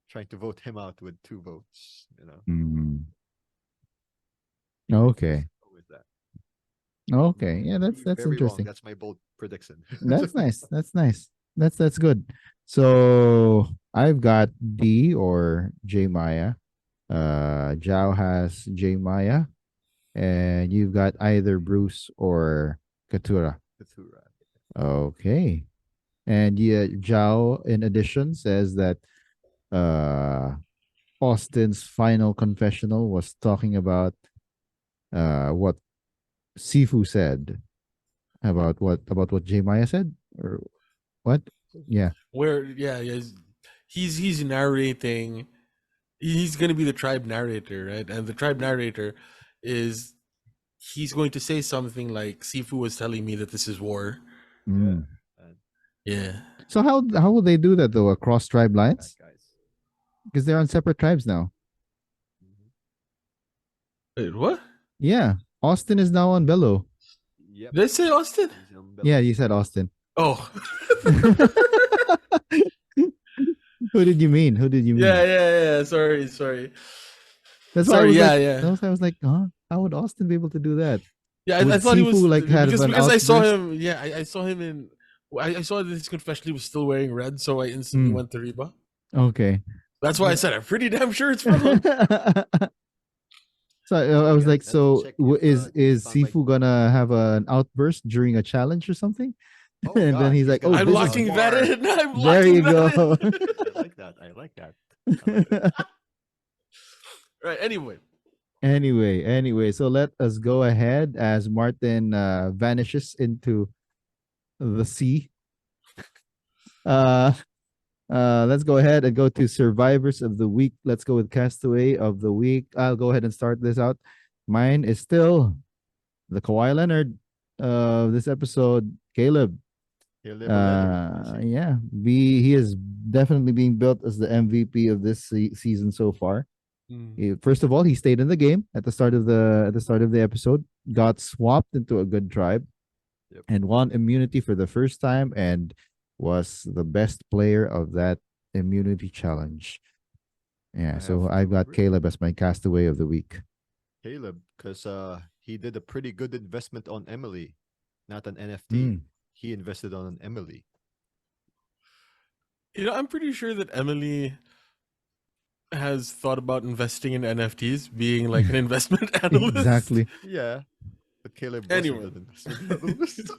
trying to vote him out with 2 votes. Mm. Might just Okay. go with that. Okay. Yeah, Be that's very wrong. interesting. That's my bold prediction. That's nice. That's nice. That's good. So I've got D or J Maya. Zhao has J Maya, and you've got either Bruce or Katura. Katurah. Okay. And yeah, Zhao in addition says that uh Austin's final confessional was talking about what Sifu said about what J Maya said or what? Yeah. Where he's narrating. He's going to be the tribe narrator, right? And the tribe narrator is he's going to say something like Sifu was telling me that this is war. Yeah. Mm. And Yeah. So how will they do that though across tribe bad lines? guys. Because they're on separate tribes now. Mhm. Wait, what? Yeah, Austin is now on Bello. Yep. Did I say Austin? He's on Yeah, Bellows. you said Austin. Oh. Who did you mean? Who did you mean? Yeah. Sorry. That's why I Sorry, was like, yeah. that's why I was like, huh? How would Austin be able to do that? Yeah, I Would thought he was Sifu like have because an I saw outburst? him. Yeah, I saw him in. I saw that his confession he was still wearing red, so I instantly Mm, went to Reba. okay. That's why I Yeah. said I'm pretty damn sure it's from him. So I was like, Let's so check if is he found like. Sifu gonna have an outburst during a challenge or something? Oh And then God, he's he's like, gonna oh, I'm this pull is out locking that more. in. I'm there locking you that go. in. I like that. I like that. I like it. Right. Anyway, Anyway, so let us go ahead as Martin vanishes into the sea. Uh, let's go ahead and go to survivors of the week. Let's go with castaway of the week. I'll go ahead and start this out. Mine is still the Kawhi Leonard of this episode, Caleb. He'll live a Leonard. I see. Yeah, he is definitely being built as the MVP of this season so far. First of all, he stayed in the game at the start of the episode, got swapped into a good tribe, Yep. and won immunity for the first time, and was the best player of that immunity challenge. Yeah, I so have I've to got agree. Caleb as my castaway of the week. Caleb, because he did a pretty good investment on Emily, not an NFT. Mm. He invested on an Emily. I'm pretty sure that Emily has thought about investing in NFTs, being like an investment analyst. Exactly. Yeah, but Caleb Anyway. wasn't an investment analyst.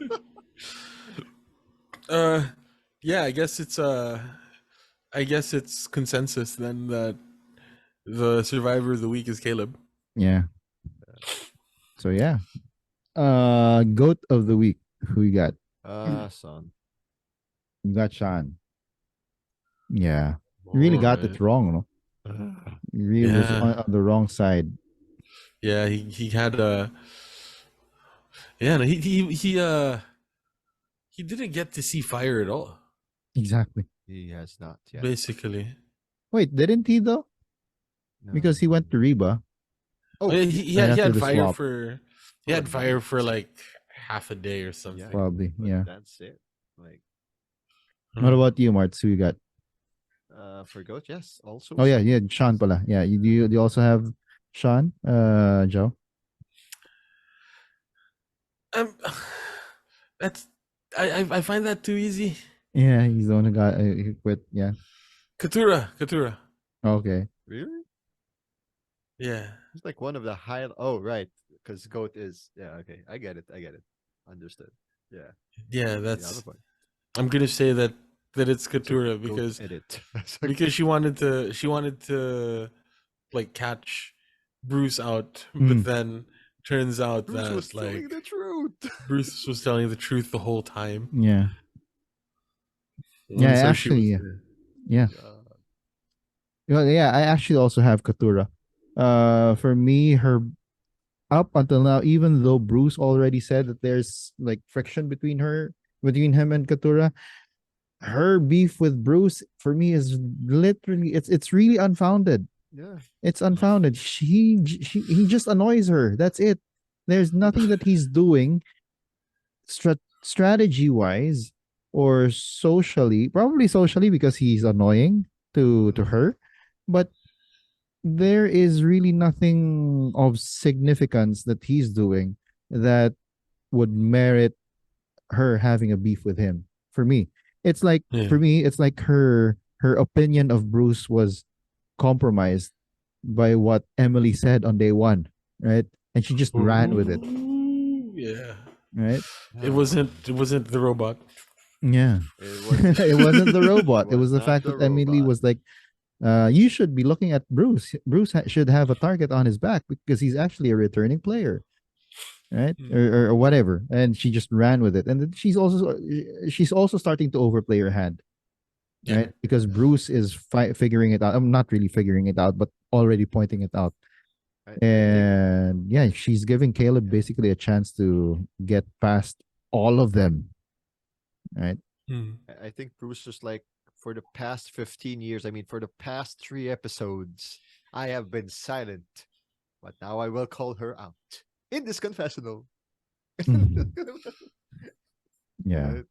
Yeah, I guess it's consensus then that the survivor of the week is Caleb. Yeah. So yeah. Goat of the week. Who you got? Son. You got Sean. Yeah. You really got it wrong, no? You really was Yeah. on the wrong side. Yeah, he had a no, he didn't get to see fire at all. Exactly. He has not yet. Basically. Wait, didn't he though? No. Because he went to Reba. Oh, Yeah, he had the fire swap. for For a night. like half a day or something. Yeah, Probably, but yeah. That's it. Like, What about you, Mart? Who you got? for goat, yes. Also. Oh yeah, Sean. yeah, Sean pala. Yeah, you also have Sean, Joe. That's I find that too easy. Yeah, he's the one who got he quit. Yeah. Katurah. Okay. Really? Yeah. It's like one of the high. Oh, right. Because goat is. Yeah. Okay. I get it. Understood. Yeah. Yeah, The other that's one. I'm gonna say that it's So Katurah goat because edit. because she wanted to like catch Bruce out, Mm. but then turns out Bruce that was telling like the truth. Bruce was telling the truth the whole time. Yeah. And Yeah, so actually, she yeah. was, Yeah. Well, yeah, I actually also have Katura. For me, her up until now, even though Bruce already said that there's like friction between him and Katura, her beef with Bruce for me is literally it's really unfounded. Yeah. It's unfounded. He just annoys her. That's it. There's nothing that he's doing strategy wise or socially, probably socially because he's annoying to her, but there is really nothing of significance that he's doing that would merit her having a beef with him. For me, it's like Yeah. her opinion of Bruce was compromised by what Emily said on day one, right? And she just ran with it, Ooh, yeah. right? It wasn't the robot. Yeah. It was. It wasn't the It robot. It was was the not fact the that Emily robot. was like, you should be looking at Bruce. Bruce should have a target on his back because he's actually a returning player, right? Hmm. Or whatever. And she just ran with it. And then she's also starting to overplay her hand, Yeah. right? Because Bruce is figuring it out. I'm not really figuring it out, but already pointing it out. I think. And yeah, she's giving Caleb basically a chance to get past all of them, right? Hmm. I think Bruce was like, for the past 15 years, I mean, for the past 3 episodes, I have been silent, but now I will call her out in this confessional. Mhm. Yeah. Right?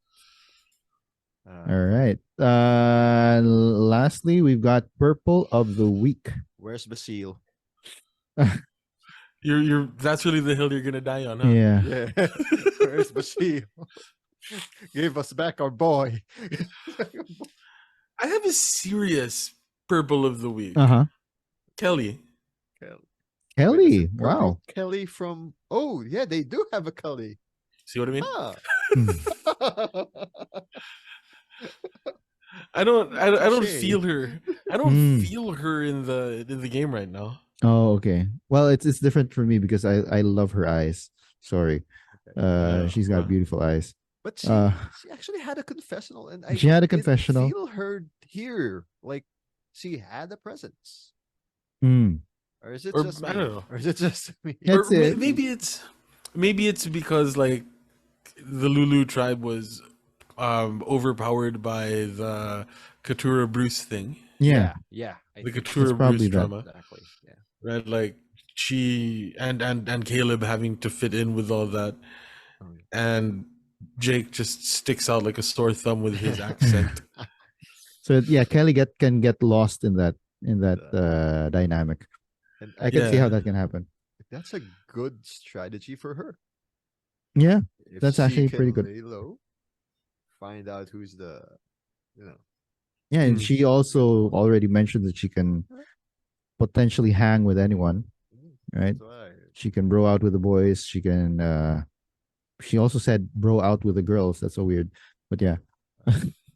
All right. Lastly, we've got Purple of the Week. Where's Bastille? You're that's really the hill you're gonna die on, huh? Yeah. Yeah. Where's Bastille? Give us back our boy. I have a serious purple of the week. Uh huh. Kelly. Wait, is Kelly. it Purple Wow. Kelly from? Oh, yeah, they do have a Kelly. See what I mean? Ah. Hmm. I don't Touche. feel her. I don't Hmm. feel her in the game right now. Oh, okay. Well, it's different for me because I love her eyes. Sorry. She's got Well, beautiful eyes. But Uh, she actually had a confessional, and I she had a didn't confessional. feel her here. Like she had a presence, Hmm. or is it or just I me? don't know. Or is it just me? It's Or it. maybe it's because like the Lulu tribe was overpowered by the Katurah Bruce thing, Yeah. Yeah. I the think It's Katurah so. probably Bruce that. drama, Exactly. Yeah. right? Like she and Caleb having to fit in with all that, Oh, and Jake just sticks out like a sore thumb with his yeah. accent. So yeah, Kelly can get lost in that Uh, dynamic. and I I can see think how Yeah, that can happen. that's a good strategy for her. Yeah, If that's she actually pretty can good. lay low, find out who's the, you know, Yeah, and Mm. she also already mentioned that she can potentially hang with anyone, right? that's why. She can bro out with the boys. She can. She also said bro out with the girls. That's so weird, but yeah,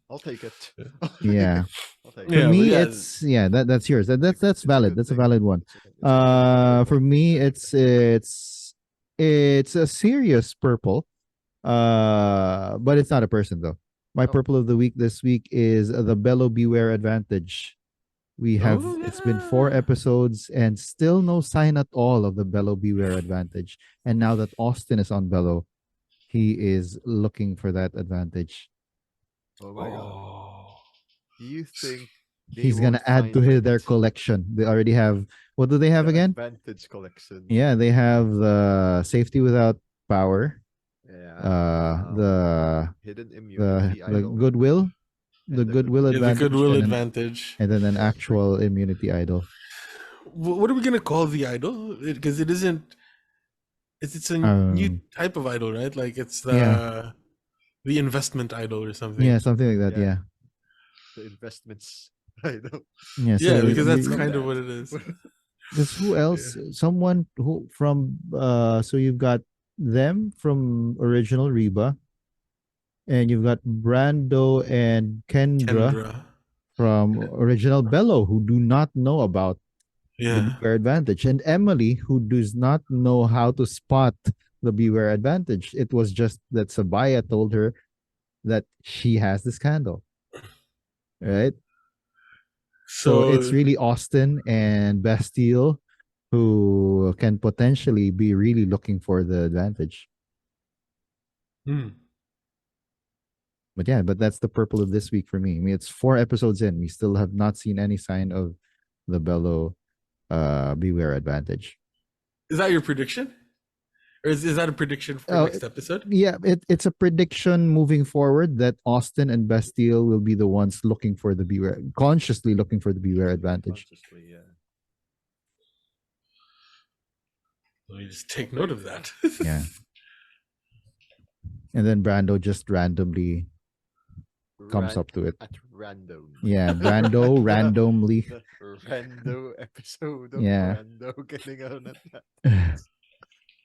I'll take it. yeah. I'll take For it. yeah, but me, yeah, it's yeah. That's yours. That's It's a valid. good That's a thing. valid one. It's a good For purple. me, Yeah. it's a serious purple. But it's not a person though. My Oh, purple of the week this week is the Bello Beware Advantage. oh It's been 4 episodes and still no sign at all of the Bello Beware Advantage. And now that Austin is on Bello, he is looking for that advantage. oh yeah. my God. Oh, Do you think they He's gonna won't add to find it? their collection. They already have, what do they have The again? advantage collection. Yeah, they have the safety without power, Yeah. uh the Hidden immunity the idol goodwill, the and the goodwill goodwill yeah, the advantage, goodwill advantage. advantage. and then an Exactly. actual immunity idol. What are we gonna call the idol? Because it isn't. It's a new Um, type of idol, right? Like it's yeah, the investment idol or yeah, something. something like that. Yeah. Yeah, The investments idol. yeah. Yeah, So because I that's love kind of that. what it is. because who Yeah. else? Someone who from so you've got them from original Reba, and you've got Brando and Kendra Kendra. from original Bello, who do not know about the Yeah. Beware Advantage, and Emily, who does not know how to spot the Beware Advantage. It was just that Sabaya told her that she has this candle, right? So it's So, really Austin and Bastille who can potentially be really looking for the advantage. hmm. But yeah, but that's the purple of this week for me. I mean, it's 4 episodes in. We still have not seen any sign of the Bello Beware Advantage. Is that your prediction? Or is that a prediction for Oh, next episode? yeah, it's a prediction moving forward that Austin and Bastille will be the ones looking for the beware, consciously looking for the beware advantage. Consciously, yeah. Let me just take note of that. Yeah. And then Brando just randomly comes up to it. At random. Yeah, Brando randomly. The rando episode of Yeah. Brando getting on that.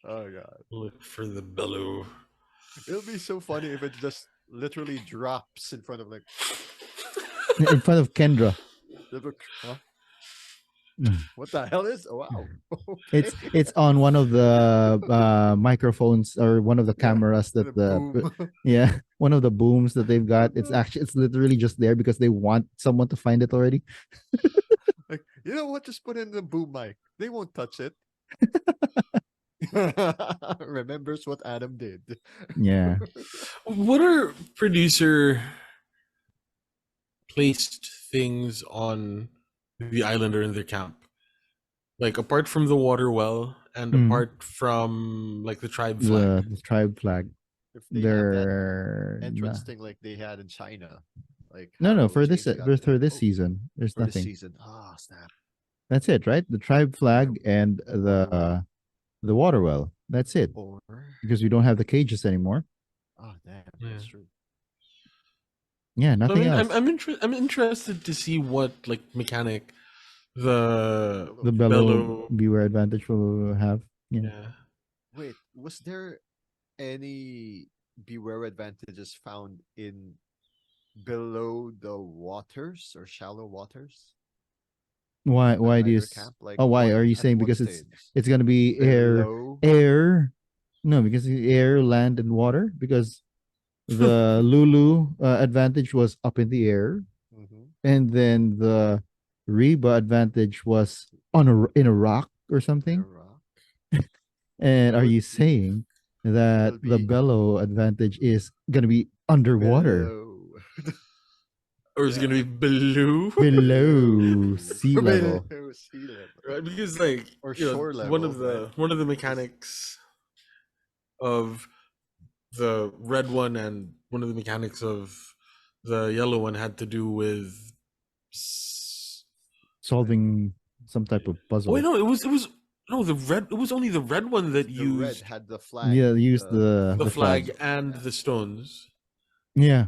Oh god. Look for the bellow. It'll be so funny if it just literally drops in front of like In front of Kendra. huh? What the hell is? Oh, wow. It's on one of the microphones or one of the cameras that boom. yeah, one of the booms that they've got. It's literally just there because they want someone to find it already. Like, you know what? Just put in the boom mic. They won't touch it. Remembers what Adam did. Yeah. What are producer placed things on the island or in their camp? Like apart from the water well and apart from like the tribe flag. The tribe flag. If they have that entrance thing like they had in China. Like no, for this season. There's for nothing. This season. Ah, snap. That's it, right? The tribe flag and the water well. That's it. Because we don't have the cages anymore. Oh damn, that's true. Yeah, nothing else. I'm interested to see what like mechanic the bellow beware advantage will have. Yeah. Wait, was there any beware advantages found in below the waters or shallow waters? Why do you like why are you saying because it's gonna be air no, because air, land, and water, because the Lulu advantage was up in the air, and then the Reba advantage was in a rock or something. And are you saying that the bellow advantage is gonna be underwater? Or is it gonna be below sea level? Right, because like or shore level, one of the mechanics of the red one and one of the mechanics of the yellow one had to do with solving some type of puzzle. Wait, no, it was no the red. It was only the red one that used. Red had the flag. Yeah, used the flag and the stones. Yeah.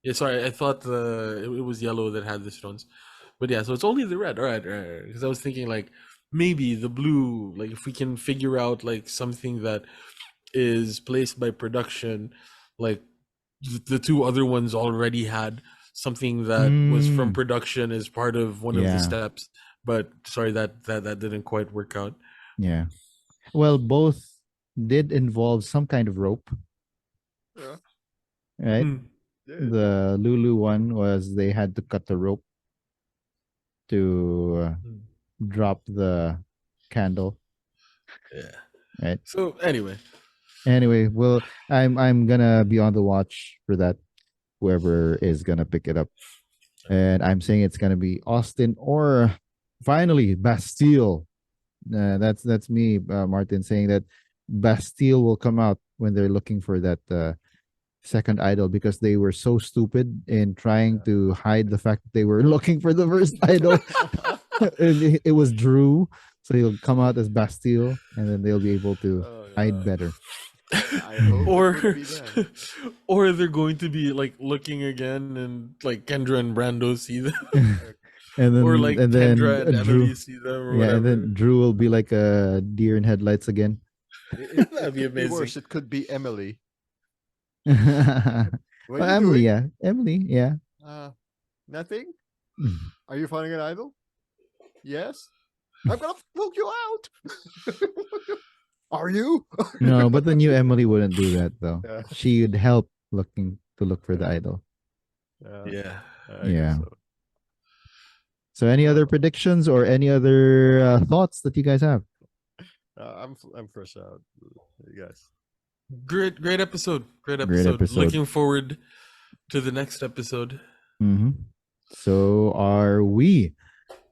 Yeah, sorry, I thought it was yellow that had the stones, but yeah, so it's only the red. All right. Because I was thinking like maybe the blue, like if we can figure out like something that is placed by production, like the two other ones already had something that was from production as part of one of the steps. But sorry, that didn't quite work out. Yeah, well, both did involve some kind of rope. Yeah. Right. The Lulu one was they had to cut the rope to drop the candle. Yeah. Right. So anyway, well, I'm gonna be on the watch for that. Whoever is gonna pick it up, and I'm saying it's gonna be Austin or finally Bastille. That's me, Martin, saying that Bastille will come out when they're looking for that second idol, because they were so stupid in trying to hide the fact that they were looking for the first idol. it was Drew, so he'll come out as Bastille, and then they'll be able to hide better. I hope or they're going to be like looking again, and like Kendra and Brando see them. And then, or like Kendra and Emily see them, or whatever. And then Drew will be like a deer in headlights again. That'd be amazing. Worse, it could be Emily. Emily, yeah. Emily, yeah. Nothing? Are you finding an idol? Yes. I'm gonna poke you out. Are you? No, but the new Emily wouldn't do that though. Yeah. She would help look for the idol. Yeah. So any other predictions or any other thoughts that you guys have? I'm fresh out, you guys. Great episode. Great episode. Looking forward to the next episode. So are we.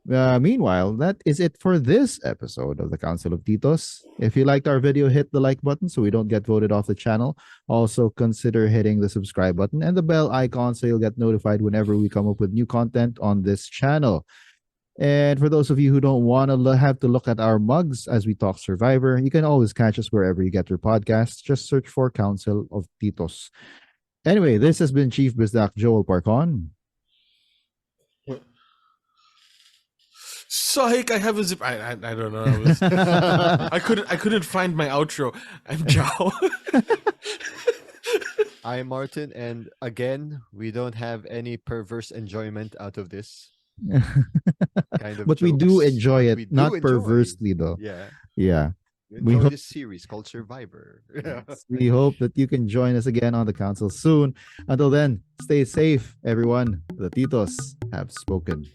Meanwhile, that is it for this episode of the Council of Titos. If you liked our video, hit the like button so we don't get voted off the channel. Also, consider hitting the subscribe button and the bell icon so you'll get notified whenever we come up with new content on this channel. And for those of you who don't want to have to look at our mugs as we talk Survivor, you can always catch us wherever you get your podcasts. Just search for Council of Titos. Anyway, this has been Chief Bizdak Joel Parcon. Psych! I have a zip. I don't know. I couldn't find my outro. I'm Jao. I'm Martin, and again, we don't have any perverse enjoyment out of this kind of But we do jokes, enjoy but it, we do not enjoy. perversely though. Yeah, Yeah. we We enjoy hope this series called Survivor. we hope that you can join us again on the council soon. Until then, stay safe, everyone. The Titos have spoken.